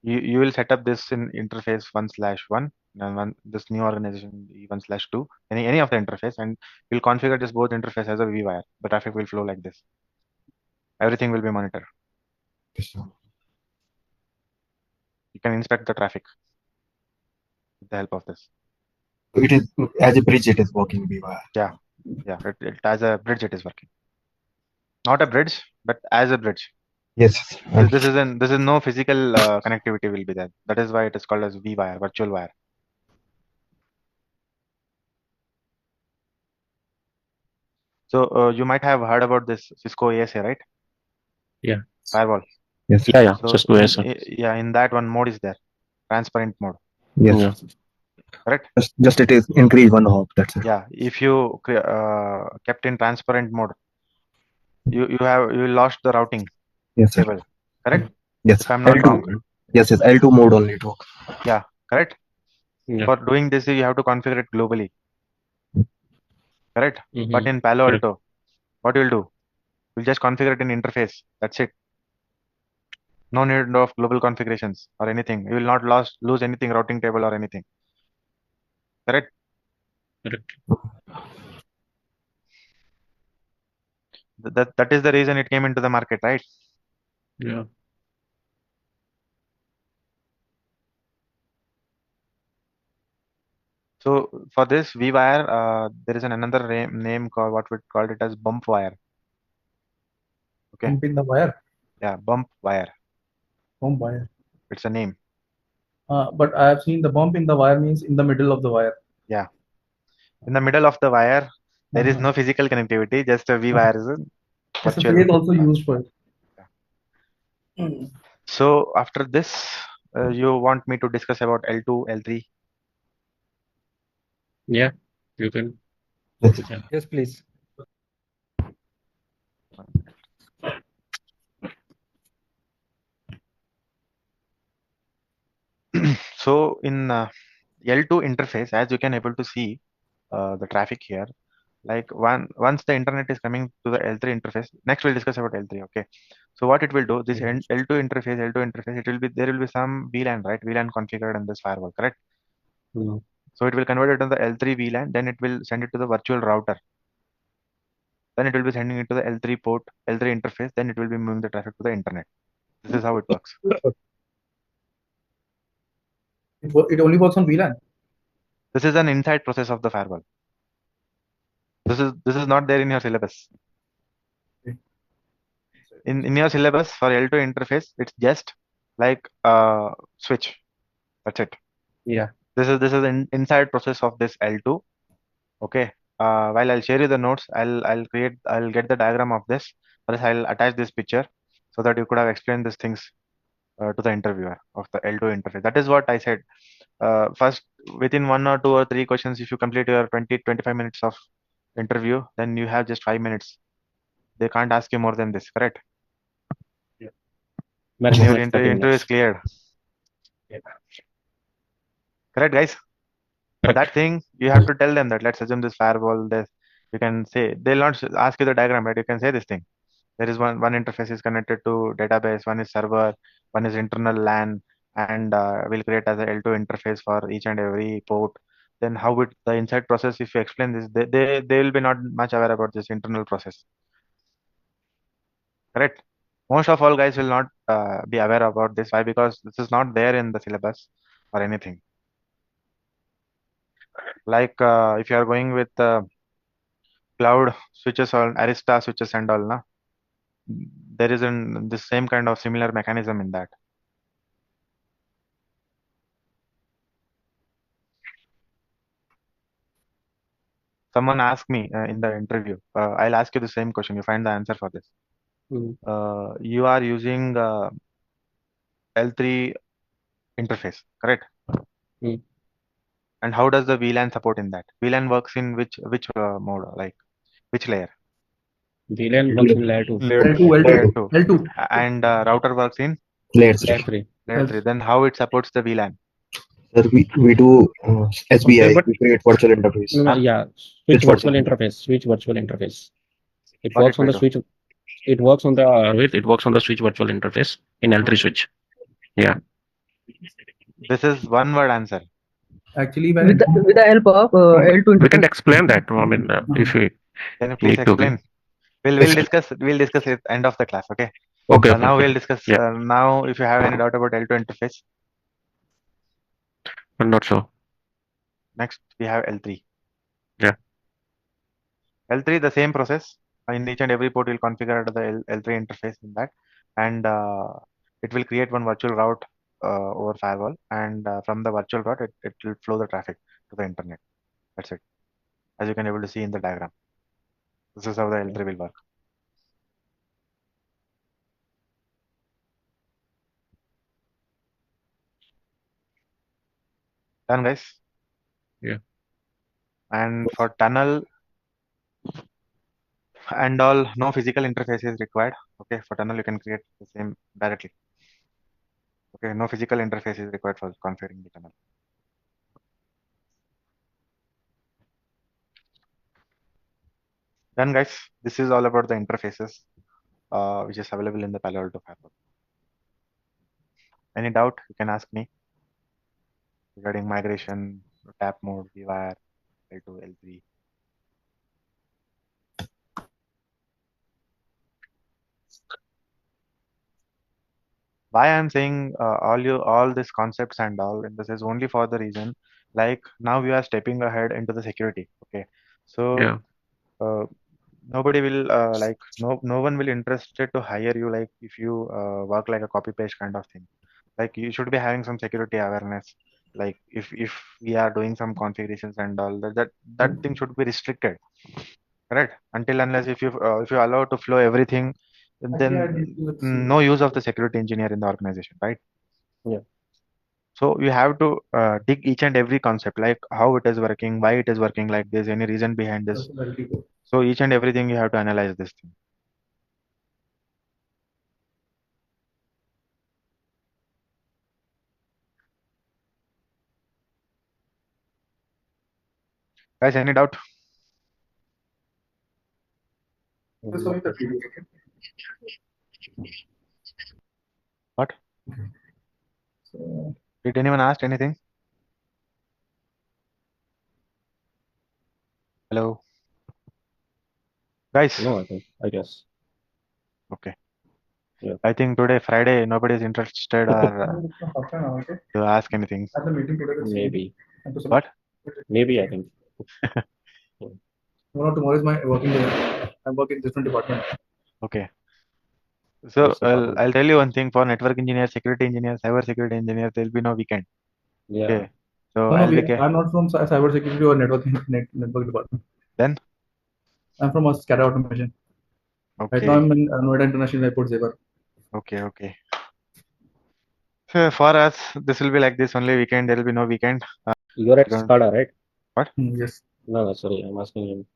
You will set up this in interface 1/1 and this new organization 1/2 any of the interface, and you'll configure this both interface as a vWire. The traffic will flow like this. Everything will be monitored. Yes, sir. You can inspect the traffic with the help of this. It is as a bridge. It is working vWire. Yeah. It as a bridge it is working. Not a bridge, but as a bridge. Yes. This is no physical connectivity will be there. That is why it is called as vWire, virtual wire. So you might have heard about this Cisco ASA, right? Yeah. Firewall. Yes. Yeah. So Cisco ASA. in that one mode is there, transparent mode. Yes. Yeah. Correct. Just it is increase one hop. That's it. Yeah. If you kept in transparent mode, you lost the routing Yes, sir. table, correct? Yes, If I'm not L2. wrong. Yes, yes, L2 mode only it works. Yeah, correct. Yeah. For doing this, you have to configure it globally, correct? But Mm-hmm. in Palo Correct. Alto, what you'll do? You'll just configure it in interface. That's it. No need of global configurations or anything. You will not lose anything routing table or anything. Correct? Correct. That is the reason it came into the market, right? Yeah. So for this vWire, there is another name called what we called it as bump wire. Okay. Bump in the wire. Yeah, bump wire. Bump wire. It's a name. But I have seen the bump in the wire means in the middle of the wire. Yeah. In the middle of the wire, there is Uh-huh. no physical connectivity, just a vWire is a It's a virtual. phrase also used for it. So after this, you want me to discuss about L2, L3? Yeah, you can. Yeah. Yes, please. So in L2 interface, as you can able to see the traffic here, like once the internet is coming to the L3 interface, next we'll discuss about L3. Okay. So what it will do, this L2 interface, it will be there will be some VLAN, right? VLAN configured in this firewall, correct? Mm-hmm. So it will convert it to the L3 VLAN, then it will send it to the virtual router. Then it will be sending it to the L3 port, L3 interface, then it will be moving the traffic to the internet. This is how it works. It only works on VLAN. This is an inside process of the firewall. This is not there in your syllabus. In your syllabus for L2 interface, it's just like a switch. That's it. Yeah. This is the inside process of this L2. Okay. While I'll share you the notes, I'll get the diagram of this. Or else I'll attach this picture so that you could have explained these things to the interviewer of the L2 interface. That is what I said. First, within 1 or 2 or 3 questions, if you complete your 20-25 minutes of interview, then you have just 5 minutes. They can't ask you more than this, correct? Yeah. And your Maximum 30 interview is minutes. cleared. Yeah. Correct, guys? For that thing, you have to tell them that let's assume this firewall, this you can say they'll not ask you the diagram, right? You can say this thing. There is one interface is connected to database, one is server, one is internal LAN, and we'll create as a L2 interface for each and every port. Then how it the inside process, if you explain this, they will be not much aware about this internal process. Correct? Most of all guys will not be aware about this. Why? Because this is not there in the syllabus or anything. Like if you are going with cloud switches or Arista switches and all, na, there isn't the same kind of similar mechanism in that. Someone asked me in the interview, I'll ask you the same question. You find the answer for this. You are using L3 interface, correct? Mm. And how does the VLAN support in that? VLAN works in which mode, like which layer? VLAN works in layer 2. Layer 2. L2. And router works in Layer Layer 3. 3. layer 3. Then how it supports the VLAN? Sir, we do SBI, Okay, but we create virtual interface. no, Huh? yeah, Switch virtual interface. Switch virtual interface. It What works it on will the do? switch. It works on the it works on the switch virtual interface in L3 switch. Yeah. This is one word answer. Actually, With the help of L2 We can interface. explain that. I mean, if we Can you please need to. explain? We'll discuss it end of the class, okay? Okay. Now we'll discuss Yeah. now if you have any doubt about L2 interface. I'm not sure. Next we have L3. Yeah. L3 the same process. In each and every port you'll configure the L3 interface in that, and it will create one virtual route over firewall, and from the virtual route it will flow the traffic to the internet. That's it. As you can able to see in the diagram. This is how the L3 will work. Done, guys? Yeah. And for tunnel, and all. No physical interface is required. Okay, for tunnel you can create the same directly. Okay, no physical interface is required for configuring the tunnel. Done, guys. This is all about the interfaces which is available in the Palo Alto Firewall. Any doubt you can ask me regarding migration, tap mode, vwire, L2, L3. Why I'm saying all these concepts and all, and this is only for the reason like now we are stepping ahead into the security. Okay, so Yeah. nobody will like no one will interested to hire you like if you work like a copy paste kind of thing. Like you should be having some security awareness. Like if we are doing some configurations and all that thing should be restricted, right? Until unless if you allow to flow everything, then no use of the security engineer in the organization, right? Yeah. So you have to dig each and every concept, like how it is working, why it is working like this, any reason behind this. So each and everything you have to analyze this thing. Guys, any doubt? What? Did anyone ask anything? Hello? Guys? No, I guess. Okay. Yeah. I think today, Friday, nobody is interested or to ask anything. Maybe. What? Maybe, I think. No, tomorrow is my working day. I'm working in different department. Okay. So Which department? I'll tell you one thing, for network engineer, security engineer, cyber security engineer, there will be no weekend. Yeah. Okay. So No, I'll be I'm not from cyber security or network department. Then? I'm from a SCADA automation. Right now Okay. I'm in Noida International Airport, Zevar. Okay. So for us, this will be like this only weekend. There will be no weekend. You're at we don't- SCADA, right? What? Yes. No, sorry, I'm asking him.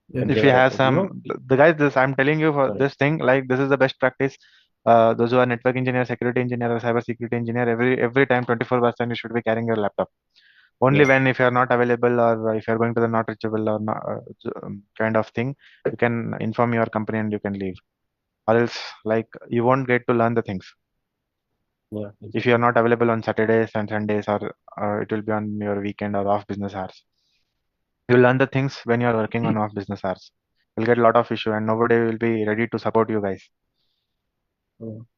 Yeah. If you have some, the guys, this I'm telling you for Sorry. this thing, like this is the best practice. Those who are network engineer, security engineer, or cyber security engineer, every time 24/7 you should be carrying your laptop. Only Yeah. when if you are not available or if you are going to the not reachable or not, kind of thing, you can inform your company and you can leave. Or else, like you won't get to learn the things. Yeah. If you are not available on Saturdays and Sundays, or it will be on your weekend or off business hours. You learn the things when you are working on off business hours. You'll get a lot of issue and nobody will be ready to support you guys.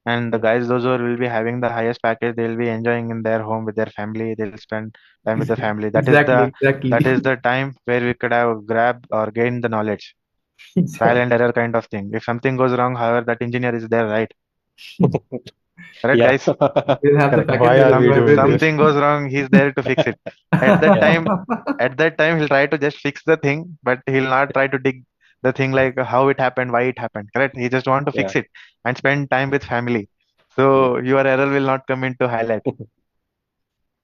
And the guys, those who will be having the highest package, they'll be enjoying in their home with their family. They'll spend time with the family. Exactly. That is the time where we could have grab or gain the knowledge. Trial and error kind of thing. If something goes wrong, however, that engineer is there, right? Correct, Yeah. guys? We'll have the package. Why are we doing this? Something goes wrong, he's there to fix it. At that time, he'll try to just fix the thing, but he'll not try to dig the thing like how it happened, why it happened. Correct? He just want to fix Yeah. it and spend time with family. So your error will not come into highlight.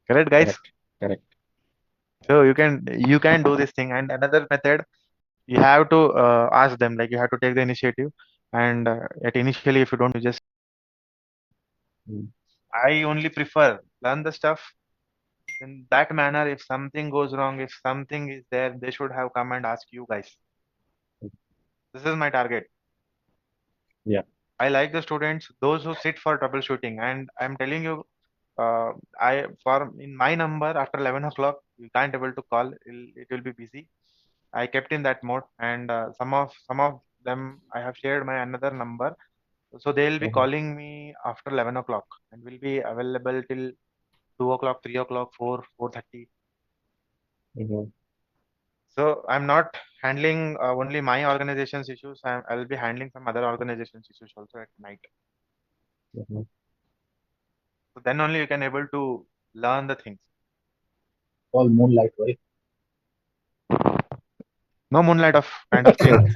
Correct, guys? Correct. So you can do this thing. And another method, you have to ask them, like you have to take the initiative. And at initially, if you don't, you just. I only prefer learn the stuff in that manner. If something goes wrong, if something is there, they should have come and ask you guys. This is my target. Yeah. I like the students, those who sit for troubleshooting. And I'm telling you, in my number after 11 o'clock, you can't able to call. It will be busy. I kept in that mode, and some of them I have shared my another number, so they'll be calling me after 11 o'clock and will be available till 2 o'clock, 3 o'clock, 4:30. So I'm not handling only my organization's issues. I will be handling some other organizations' issues also at night. So then only you can able to learn the things. All moonlight, right? No moonlight of kind of thing.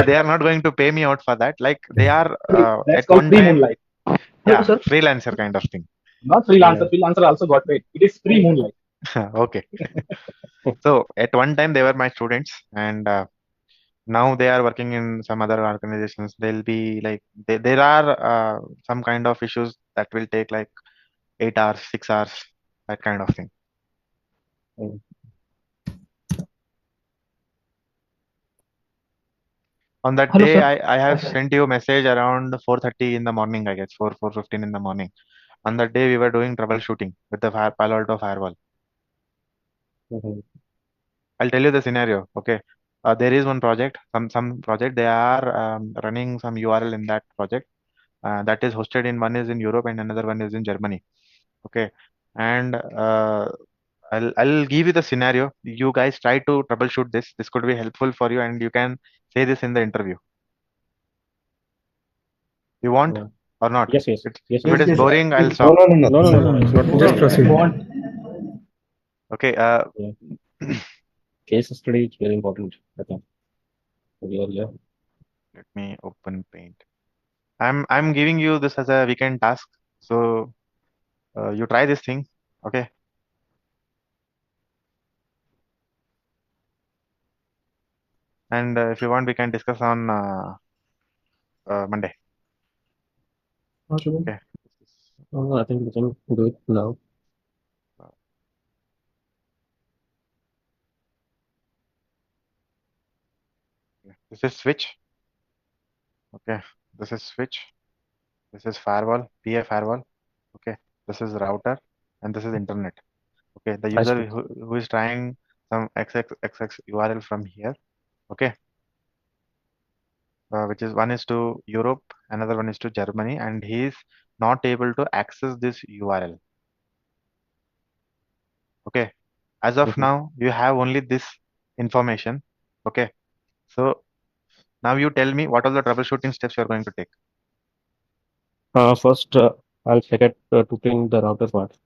They are not going to pay me out for that. Like they are That's at called one free time, moonlight. yeah, Sir? freelancer kind of thing. Not freelancer. Freelancer also got paid. It is free moonlight. Okay. So at one time they were my students, and Now they are working in some other organizations. They'll be like there are some kind of issues that will take like 8 hours, 6 hours, that kind of thing. On that Hello, day, sir. I have sent you a message around 4:30 in the morning, I guess, 4:15 in the morning. On that day, we were doing troubleshooting with the Palo Alto firewall. I'll tell you the scenario. Okay, there is one project, some project. They are running some URL in that project. That is hosted in one is in Europe and another one is in Germany. Okay, and I'll give you the scenario. You guys try to troubleshoot this. This could be helpful for you, and you can say this in the interview. You want or not? Yes. If it is boring, I'll No, stop. No. It's not Just proceed. Okay. Case study is very important. I think. Yeah. Let me open Paint. I'm giving you this as a weekend task, so you try this thing. Okay. And if you want, we can discuss on Monday. Okay. I think we can do it now. This is switch. Okay. This is switch. This is firewall, PA firewall. Okay. This is router, and this is internet. Okay. The user who is trying some XXX URL from here. Okay. Which is one is to Europe, another one is to Germany, and he is not able to access this URL. Okay. As of now, you have only this information. Okay. So now you tell me what are the troubleshooting steps you are going to take. First, I'll check it to ping the router part.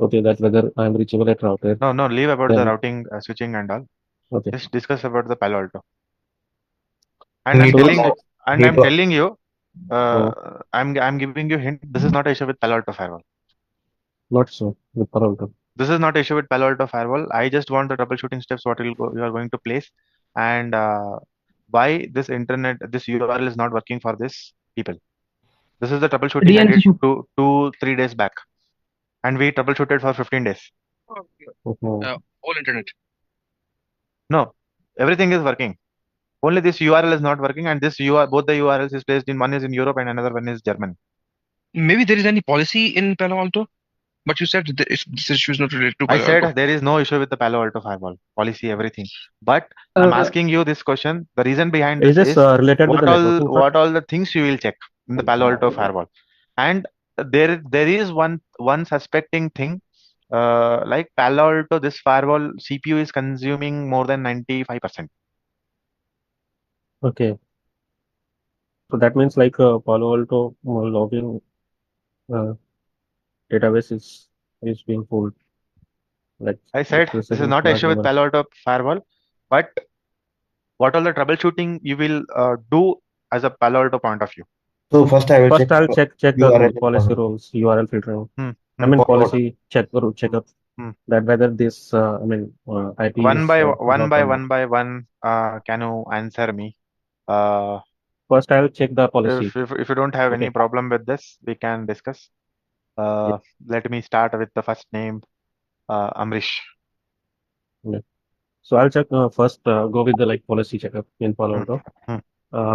Okay, that whether I'm reachable at router. No, leave about the routing, switching and all. Okay. Just discuss about the Palo Alto. And I'm telling you, I'm giving you hint. This is not an issue with Palo Alto firewall. Not so with Palo Alto. This is not an issue with Palo Alto firewall. I just want the troubleshooting steps what you are going to place, and why this URL is not working for this people. This is the troubleshooting I did 2-3 days back, and we troubleshooted for 15 days. All internet. No, everything is working. Only this URL is not working, and both the URLs is placed in one is in Europe and another one is German. Maybe there is any policy in Palo Alto, but you said this issue is not related to Palo I said Alto. there is no issue with the Palo Alto firewall policy, everything. But I'm asking you this question. The reason behind this is related with the what all the things you will check in the Palo Alto firewall, and there is one suspecting thing. Like Palo Alto, this firewall CPU is consuming more than 95%. Okay. So that means like Palo Alto login database is being pulled. Like I said, this is not an issue with Palo Alto firewall, but what all the troubleshooting you will do as a Palo Alto point of view. So first I will I'll check the URL policy rules, URL filtering. I mean policy checkup that whether this IP one is by one. Can you answer me? First, I'll check the policy. If you don't have any problem with this, we can discuss. Let me start with the first name, Amrish. So I'll check first. Go with the policy checkup in Palo Alto.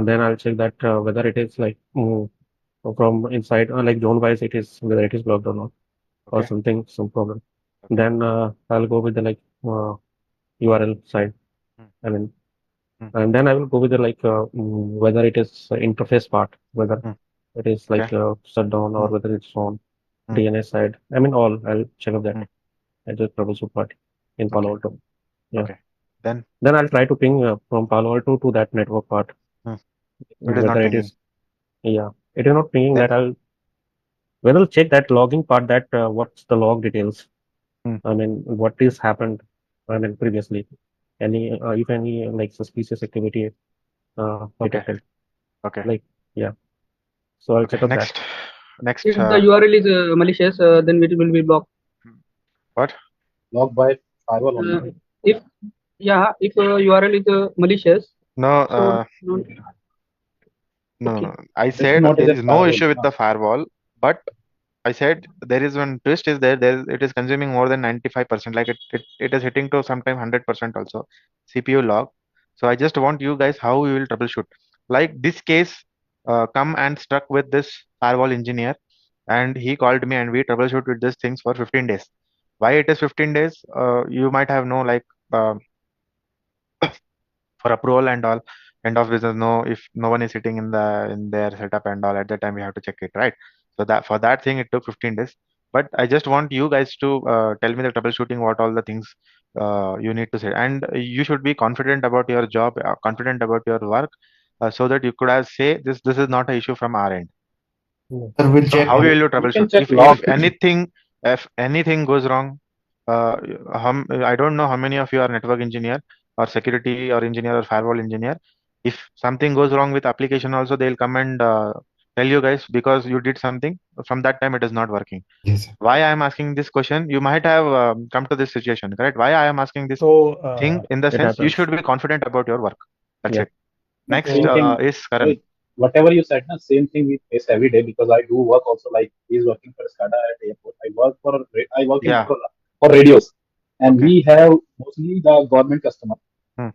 Then I'll check that whether it is from inside, zone wise, whether it is blocked or not, or some problem. Then I'll go with the URL side. And then I will go with the whether it is interface part, whether it is shut down or whether it's on DNS side. All I'll check up that. I just troubleshoot part in Palo Alto. Yeah. Okay. Then I'll try to ping from Palo Alto to that network part. It is not pinging. It is not pinging. That I'll check that logging part. That what's the log details? What is happened? Previously, if any suspicious activity detected. Okay. So I'll check out next. Next. If the URL is malicious, then it will be blocked. What? Blocked by firewall only. If URL is malicious, No, So no, no, okay. no. I This is said not there as a is no firewall. issue with the firewall, but I said there is one twist is there. It is consuming more than 95%. Like it is hitting to sometime 100% also CPU log. So I just want you guys how you will troubleshoot. Like this case, come and stuck with this firewall engineer, and he called me and we troubleshoot with these things for 15 days. Why it is 15 days? You might have no like. For approval and all end of business, no, if no one is sitting in their setup and all, at that time we have to check it, right? So that for that thing it took 15 days. But I just want you guys to tell me the troubleshooting, what all the things you need to say, and you should be confident about your job, confident about your work, so that you could have say this is not an issue from our end. Sir, we'll So check. how will you You can troubleshoot check if log. anything goes wrong? Uh, I don't know how many of you are network engineer or security or engineer or firewall engineer. If something goes wrong with application, also they'll come and tell you guys because you did something. From that time, it is not working. Yes, sir. Why I am asking this question? You might have come to this situation, correct? Why I am asking this So, thing in the It sense you happens. should be confident about your work. That's Yeah. it. Next Same so thing. is Karan. Right. Whatever you said, na, same thing we face every day because I do work also. Like he's working for SCADA at airport. I work in Yeah. Motorola for radios, and Okay. we have mostly the government customer. Hmm.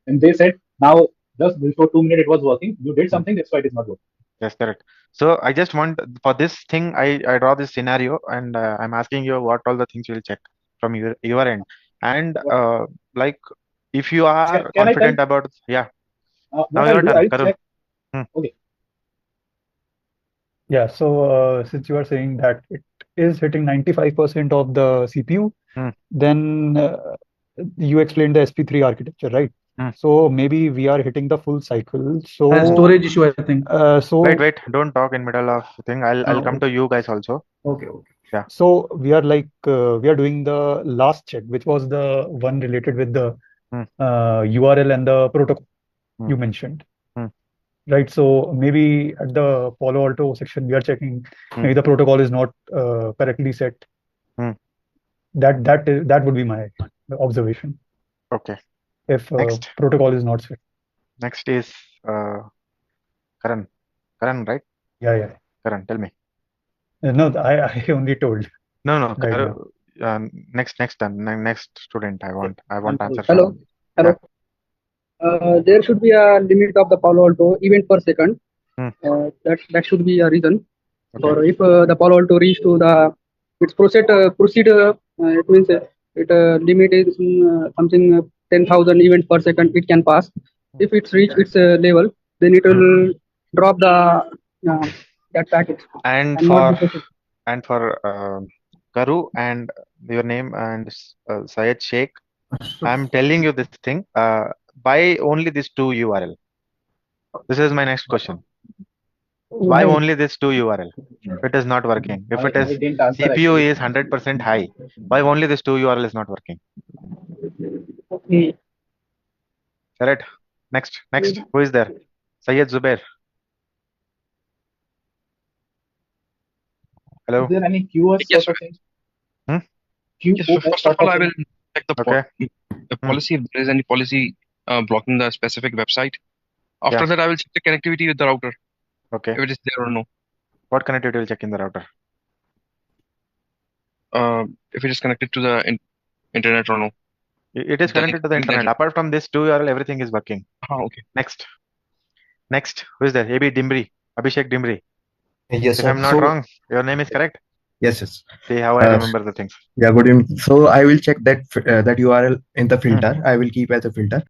And they said now just before 2 minutes it was working. You did Hmm. something, that's why it is not working. Yes, correct. So I just want for this thing, I draw this scenario and I'm asking you what all the things you will check from your end. And What, like if you are can I tell? confident about, yeah, now What I'll your do? turn, I'll Karun. check. Hmm. Okay. yeah, so since you are saying that it is hitting 95% of the CPU, Hmm. then you explained the SP3 architecture, right? Hmm. So maybe we are hitting the full cycle. So Storage issue, I think. Wait, don't talk in middle of thing. I'll come Okay, to you guys also. okay. Yeah. so we are like we are doing the last check, which was the one related with the Hmm. URL and the protocol Hmm. you mentioned. Hmm. Right, so maybe at the Palo Alto section, we are checking Hmm. maybe the protocol is not correctly set. Hmm. That would be my observation. Okay. If Next. protocol is not set. Next is Karan. Karan, right? Yeah. Karan, tell me. No, I only told No, right now. next turn, next student. I want answer Hello, from. hello. Yeah. There should be a limit of the Palo Alto event per second. Hmm. That should be a reason. Okay. Or if the Palo Alto reach to the its proceed it means it limit is something 10,000 events per second it can pass. If it's reach its level, then it will drop the that packet And and not be for processed. Karu and your name and Syed Sheikh, I'm telling you this thing. Buy only these two URL. This is my next question. Why Why? only this two URL? If it is not working, if it I is didn't answer CPU actually. is 100% high, why only this two URL is not working? Okay. Correct. Next. Who is there? Syed Zubair. Is Hello. there any QoS Yes, sort sir. of thing? Hmm? Yes, sir. QoS First of sort all, of I thing? will check Okay. the policy if there is any policy blocking the specific website. After Yeah. that, I will check the connectivity with the router Okay. if it is there or no. What connectivity will check in the router? If it is connected to the internet or no. It is The connected to the internet. internet. Apart from this two URL, everything is working. Okay. Next. Who is there? AB Dimbri. Abhishek Dimbri. Yes, If sir. I'm not So, wrong, your name is correct. yes. See how I Uh, remember the things. yeah, good evening. So I will check that URL in the filter. I will keep as a filter.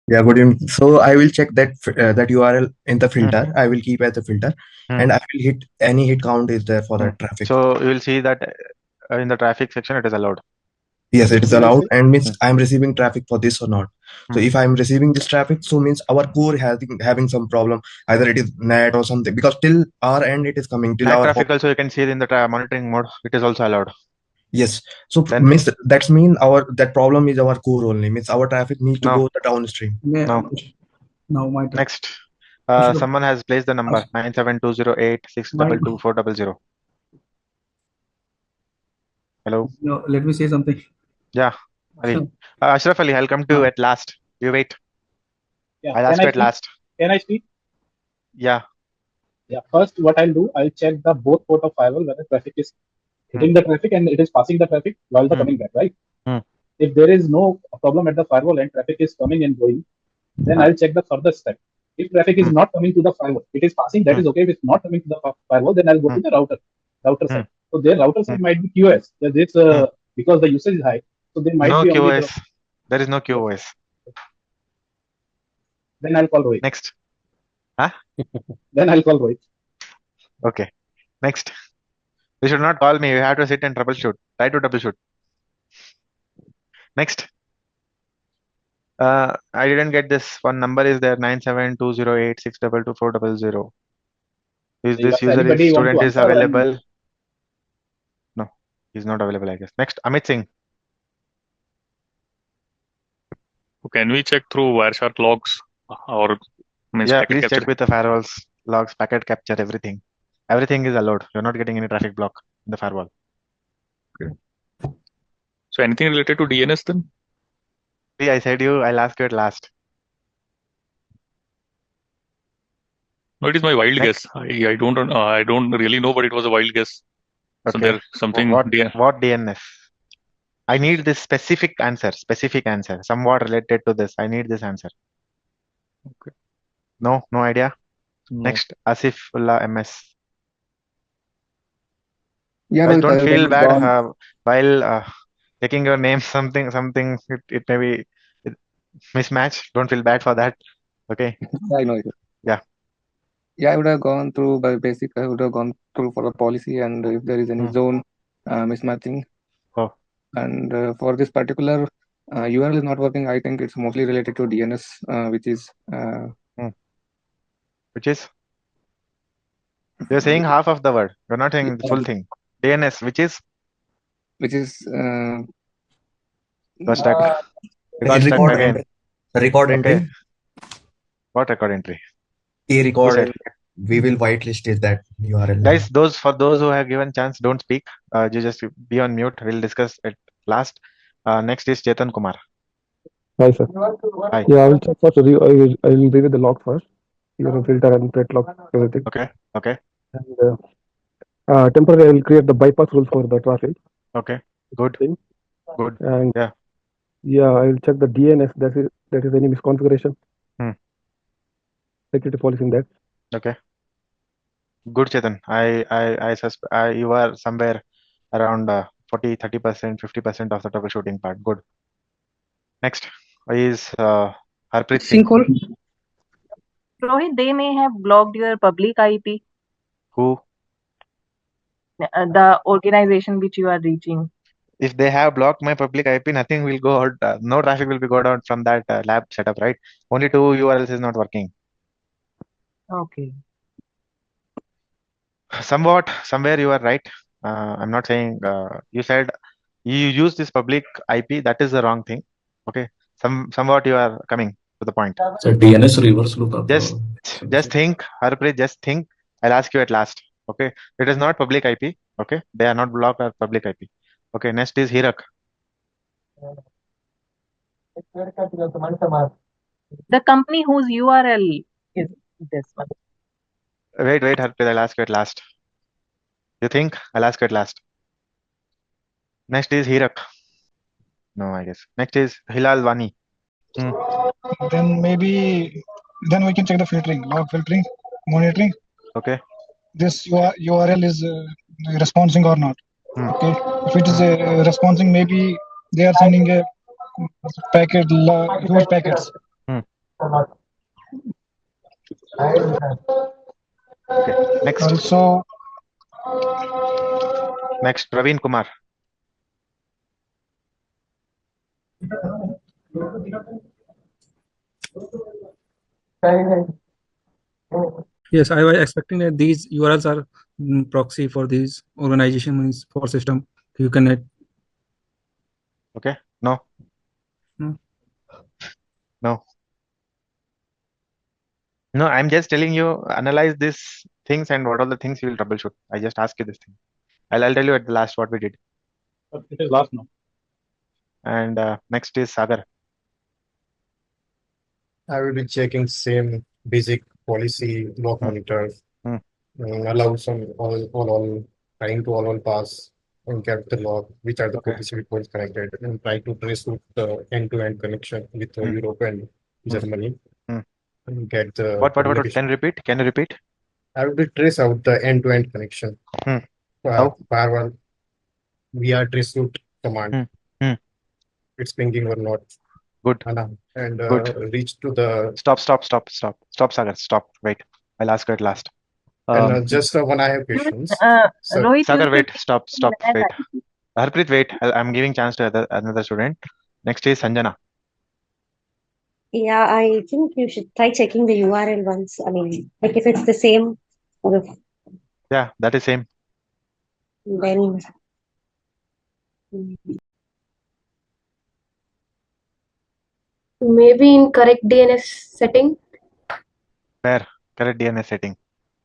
Yeah, good evening. So I will check that URL in the filter. I will keep as the filter, and I will hit any hit count is there for the traffic. So you will see that in the traffic section it is allowed. Yes, it is allowed, and means I'm receiving traffic for this or not. So if I'm receiving this traffic, so means our core having some problem. Either it is NAT or something, because till our end it is coming till NAT our traffic also you can see it in the monitoring mode. It is also allowed. Yes. So Then means that's mean that problem is our core only. Means our traffic needs to go the downstream. Yeah. No. Now my turn. Next. Someone has placed the number 97208622400. Hello. No, let me say something. Yeah. Ali. Ashraf Ali, I'll come to you at last. You wait. Yeah. I'll ask you at last. Can I speak? Yeah. Yeah. First, what I'll do, I'll check the both port of firewall whether traffic is hitting the traffic and it is passing the traffic while the coming back, right? If there is no problem at the firewall and traffic is coming and going, then I'll check the further step. If traffic is not coming to the firewall, it is passing, that is okay. If it's not coming to the firewall, then I'll go to the router side. So their router side might be QoS. Because the usage is high, so they might be only QoS. There is no QoS. Then I'll call Rohit. Next. Huh? Then I'll call Rohit. Okay. Next. You should not call me. You have to sit and troubleshoot. Try to troubleshoot. Next. I didn't get this. One number is there 97208622400. Is this user student is available? No, he's not available, I guess. Next, Amit Singh. Can we check through Wireshark logs or please check with the firewalls, logs, packet capture, everything. Everything is allowed. You're not getting any traffic block in the firewall. Okay. So anything related to DNS then? See, I said I'll ask you at last. No, it is my wild guess. I don't really know, but it was a wild guess. Okay. So there's something. What DNS? I need this specific answer. Somewhat related to this. I need this answer. Okay. No idea. No. Next, Asifullah MS. Yeah, guys, don't feel bad while taking your name. Something. It may be mismatch. Don't feel bad for that. Okay. I know it. Yeah. Yeah, I would have gone through by basic. I would have gone through for the policy and if there is any zone mismatching. Oh. And for this particular URL is not working. I think it's mostly related to DNS, which is. Which is? You're saying half of the word. You're not saying the full thing. DNS, which is? Which is. Got stuck. Record again. Record entry. What record entry? Record. We will whitelist that URL. Guys, for those who have given chance, don't speak. You just be on mute. We'll discuss it last. Next is Chetan Kumar. Hi, sir. Hi. Yeah, I will check first. I will review the log first. Your filter and threat log, everything. Okay. And temporarily, I will create the bypass rule for the traffic. Okay. Good. And yeah, I will check the DNS. That is any misconfiguration. Security policy in that. Okay. Good, Chetan. I suspect you are somewhere around 40, 30%, 50% of the troubleshooting part. Good. Next is Harpreet Singh. Rohit, they may have blocked your public IP. Who? The organization which you are reaching. If they have blocked my public IP, nothing will go out. No traffic will be go out from that lab setup, right? Only 2 URLs is not working. Okay. Somewhere you are right. I'm not saying you said you use this public IP. That is the wrong thing. Okay. Somewhat you are coming to the point. So DNS reverse lookup. Just think, Harpreet. Just think. I'll ask you at last. Okay. It is not public IP. Okay. They are not blocked or public IP. Okay. Next is Hirak. The company whose URL is this one. Wait, Harpreet. I'll ask you at last. You think? I'll ask you at last. Next is Hirak. No, I guess. Next is Hilal Wani. Then we can check the filtering, log filtering, monitoring. Okay. This URL is responding or not. Okay. If it is responding, maybe they are sending a packet, huge packets. Okay. Next. Also, Next, Praveen Kumar. Yes, I was expecting that these URLs are proxy for these organizations for system you connect. Okay. No. No. No. No, I'm just telling you, analyze these things and what are the things you will troubleshoot. I just ask you this thing. I'll tell you at the last what we did. It is last now. And next is Sagar. I will be checking same basic policy log monitor, allow some all trying to all pass and get the log, which are the policy points connected, and try to trace out the end-to-end connection with Europe and Germany. And get the What? Can you repeat? Can you repeat? I will be trace out the end-to-end connection. How? Firewall via trace route command. It's pinging or not. Good. And Good. reach to the Stop, Sagar. Stop. Wait. I'll ask you at last. And just one I have questions. Rohit, Sagar, you wait. should Stop. Wait. that. Harpreet, wait. I'm giving chance to another student. Next is Sanjana. Yeah, I think you should try checking the URL once. I mean, like if it's the same, or if Yeah, that is same. then maybe in correct DNS setting. Where? Correct DNS setting.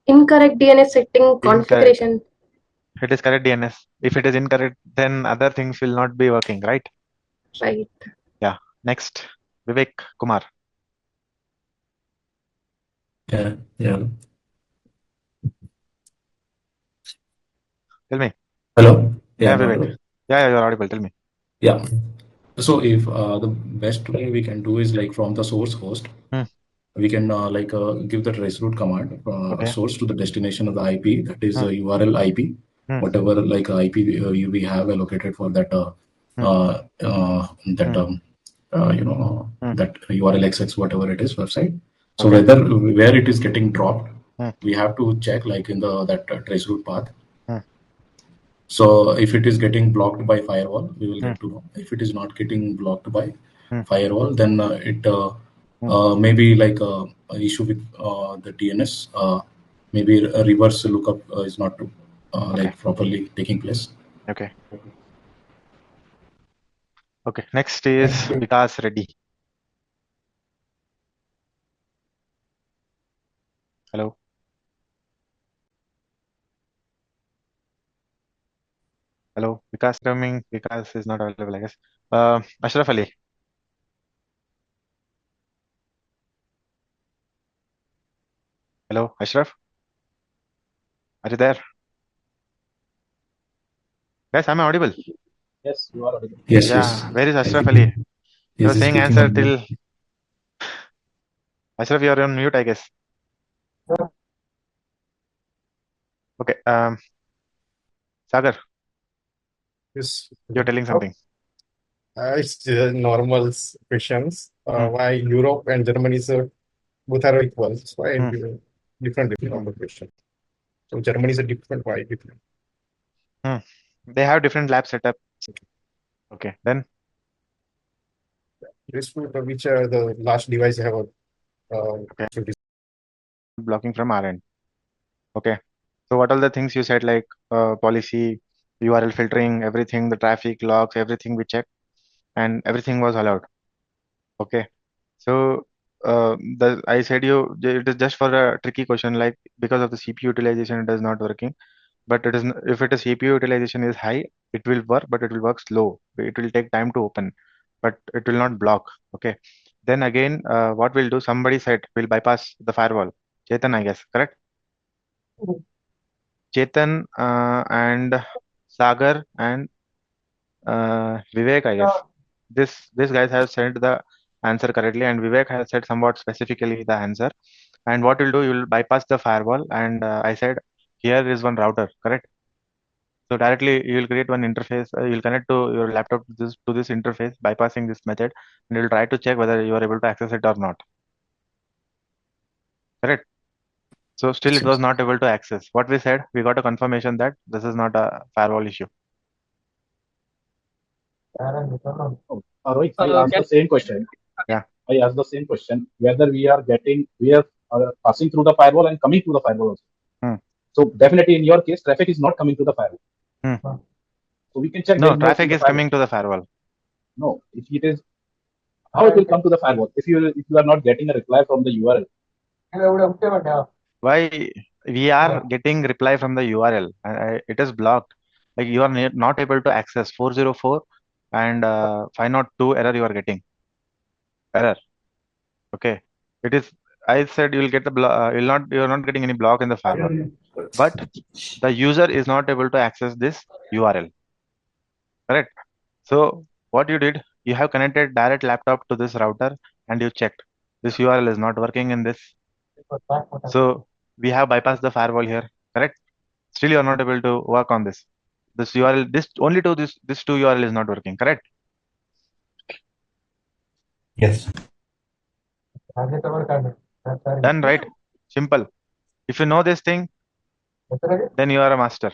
Incorrect DNS setting configuration. It is correct DNS. If it is incorrect, then other things will not be working, right? Right. Yeah. Next, Vivek Kumar. Yeah. Tell me. Hello. Yeah, I'm Vivek. audible. Yeah, you're audible. Tell me. Yeah. So if the best way we can do is like from the source host, we can give the traceroute command source to the destination of the IP, that is URL IP, whatever IP we have allocated for that that URL XX whatever it is website. So where it is getting dropped, we have to check like in the that traceroute path. So if it is getting blocked by firewall, we will get to know. If it is not getting blocked by firewall, then it maybe like a issue with the DNS. Maybe a reverse lookup is not like properly taking place. Okay. Okay. Next is Vikas Reddy. Hello. Hello. Vikas coming. Vikas is not available, I guess. Ashraf Ali. Hello, Ashraf. Are you there? Guys, am I audible? Yes, you are audible. Yes, yeah. yes. Where is Ashraf Ali? You were saying answer on till. Ashraf, you are on mute, I guess. Okay. Sagar. Yes. You're telling something. It's normal questions. Why Europe and Germany both are equal? So why different normal question? So Germany is a different. Why different? They have different lab setup. Okay. Then. Which the last device have blocking from our end. Okay. So what are the things you said like policy, URL filtering, everything, the traffic logs, everything we checked, and everything was allowed. Okay. So I said it is just for a tricky question, like because of the CPU utilization it is not working. But it is if it is CPU utilization is high, it will work, but it will work slow. It will take time to open, but it will not block. Okay. Then again, what we'll do? Somebody said we'll bypass the firewall. Chetan, I guess, correct? Chetan and Sagar and Vivek, I guess. This guys have said the answer correctly, and Vivek has said somewhat specifically the answer. And what you'll do, you'll bypass the firewall, and I said here is one router, correct? So directly you will create one interface. You'll connect to your laptop to this interface, bypassing this method, and you'll try to check whether you are able to access it or not. correct? So still it was not able to access. What we said, we got a confirmation that this is not a firewall issue. Rohit, I asked the same question. Yeah. I asked the same question whether we are passing through the firewall and coming to the firewall also. So definitely in your case, traffic is not coming to the firewall. So we can check. No, traffic is coming to the firewall. No, if it is, how it will come to the firewall if you are not getting a reply from the URL? Why we are getting reply from the URL and it is blocked. Like you are not able to access 404 and 502 error you are getting. Error. Okay. It is. I said you will get the block. You are not getting any block in the firewall, but the user is not able to access this URL. Correct. So what you did, you have connected direct laptop to this router and you checked this URL is not working in this. So we have bypassed the firewall here. Correct. Still you are not able to work on this. This URL, this two URL is not working. Correct. Yes. Done, right? Simple. If you know this thing, then you are a master.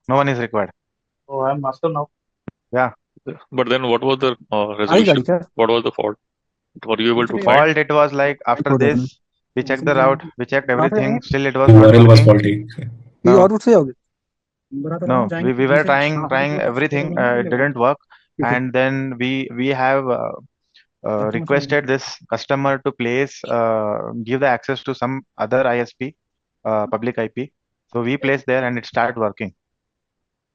No one is required. Oh, I am master now. Yeah. But then what was the resolution? What was the fault? Were you able to find? Fault, it was like after this, we checked the route, we checked everything, still it was The not URL was working. faulty. No, we were trying everything, it didn't work. And then we have requested this customer to give the access to some other ISP, public IP. So we placed there and it started working.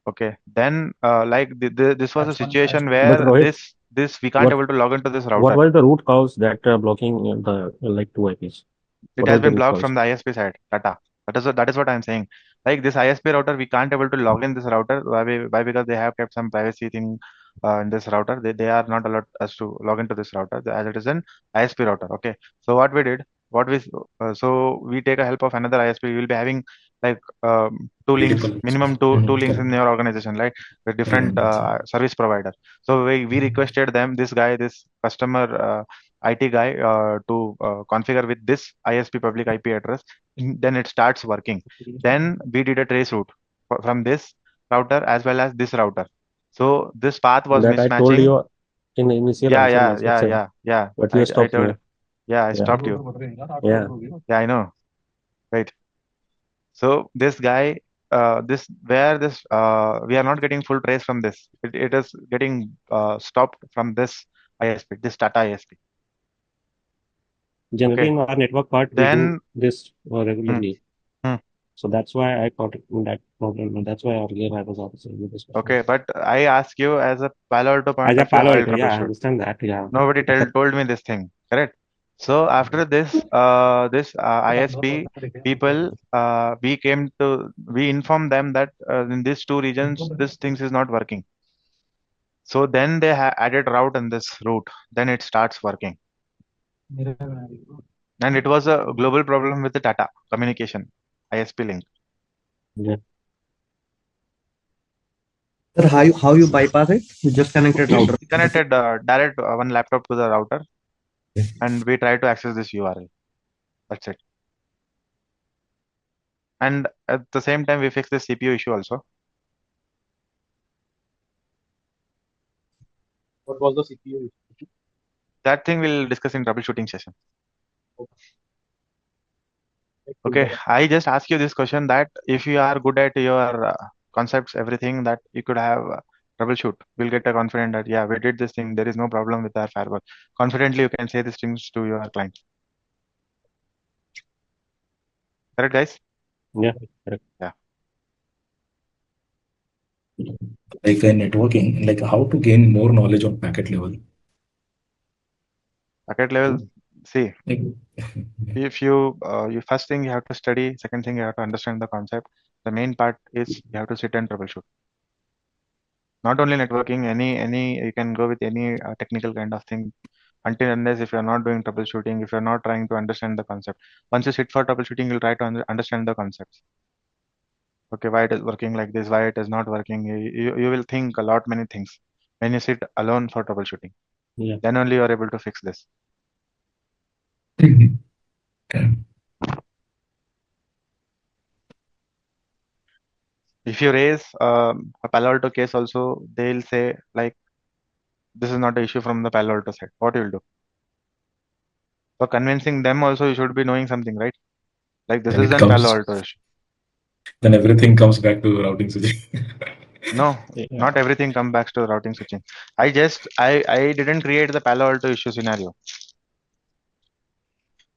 Okay. Then this was a situation where Rohit, we can't able to log into this router. What was the root cause that blocking the two IPs? It has been blocked from the ISP side data. That is what I'm saying. Like this ISP router, we can't able to log in this router. Why? Because they have kept some privacy thing in this router. They are not allowed us to log into this router as it is an ISP router. Okay. So what we did, so we take a help of another ISP. We will be having like two links, Multiple. minimum two links in your organization, like with different service provider. So we requested them, this customer IT guy to configure with this ISP public IP address. Then it starts working. Then we did a trace route from this router as well as this router. So this path was that mismatching. I told you in the initial answer. Yeah. But you stopped me. Yeah, I stopped you. Yeah. Yeah, I know. Right. So this guy, we are not getting full trace from this. It is getting stopped from this ISP, this Tata ISP. Generally, in our network part, we do this regularly. Hmm. So that's why I caught that problem, and that's why earlier I was also with this question. Okay, but I ask you as a Palo Alto point As a of view, Palo how Alto, I'll yeah, I troubleshoot. understand that. Yeah. Nobody told me this thing, correct? So after this, ISP people, we informed them that in these two regions, this things is not working. So then they added route in this route. Then it starts working. And it was a global problem with the Tata communication ISP link. Yeah. Sir, how you bypass it? You just connected router. We connected direct one laptop to the router, and we try to access this URL. That's it. And at the same time, we fix the CPU issue also. What was the CPU issue? That thing we'll discuss in troubleshooting session. Okay, I just ask you this question that if you are good at your concepts, everything that you could have troubleshoot, we'll get a confident that yeah, we did this thing. There is no problem with our firewall. Confidently, you can say these things to your client. Correct, guys? Yeah. Correct. Yeah. Like networking, like how to gain more knowledge on packet level. Packet level. See, if you first thing you have to study, second thing you have to understand the concept. The main part is you have to sit and troubleshoot. Not only networking, any you can go with any technical kind of thing. Until unless if you're not doing troubleshooting, if you're not trying to understand the concept, once you sit for troubleshooting, you'll try to understand the concepts. Okay, why it is working like this, why it is not working. You will think a lot many things when you sit alone for troubleshooting. Yeah. Then only you are able to fix this. if you raise a Palo Alto case also, they'll say like this is not an issue from the Palo Alto side. What you'll do? For convincing them also, you should be knowing something, right? Like this Then is it an Palo comes, Alto issue. then everything comes back to routing switching. No, not everything comes back to routing switching. I didn't create the Palo Alto issue scenario.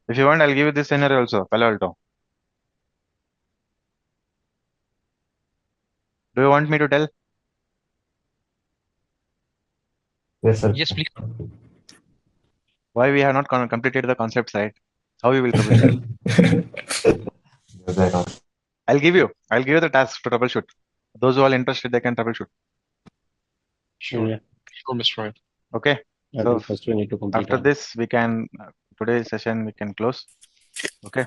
If you want, I'll give you this scenario also, Palo Alto. Do you want me to tell? Yes, sir. Yes, please. Why we have not completed the concept side? How we will troubleshoot? I'll give you the task to troubleshoot. Those who are interested, they can troubleshoot. Sure. Yeah. Sure, Mr. Rohit. Okay. I So think first we need to complete after our- this, we can today's session we can close. Okay.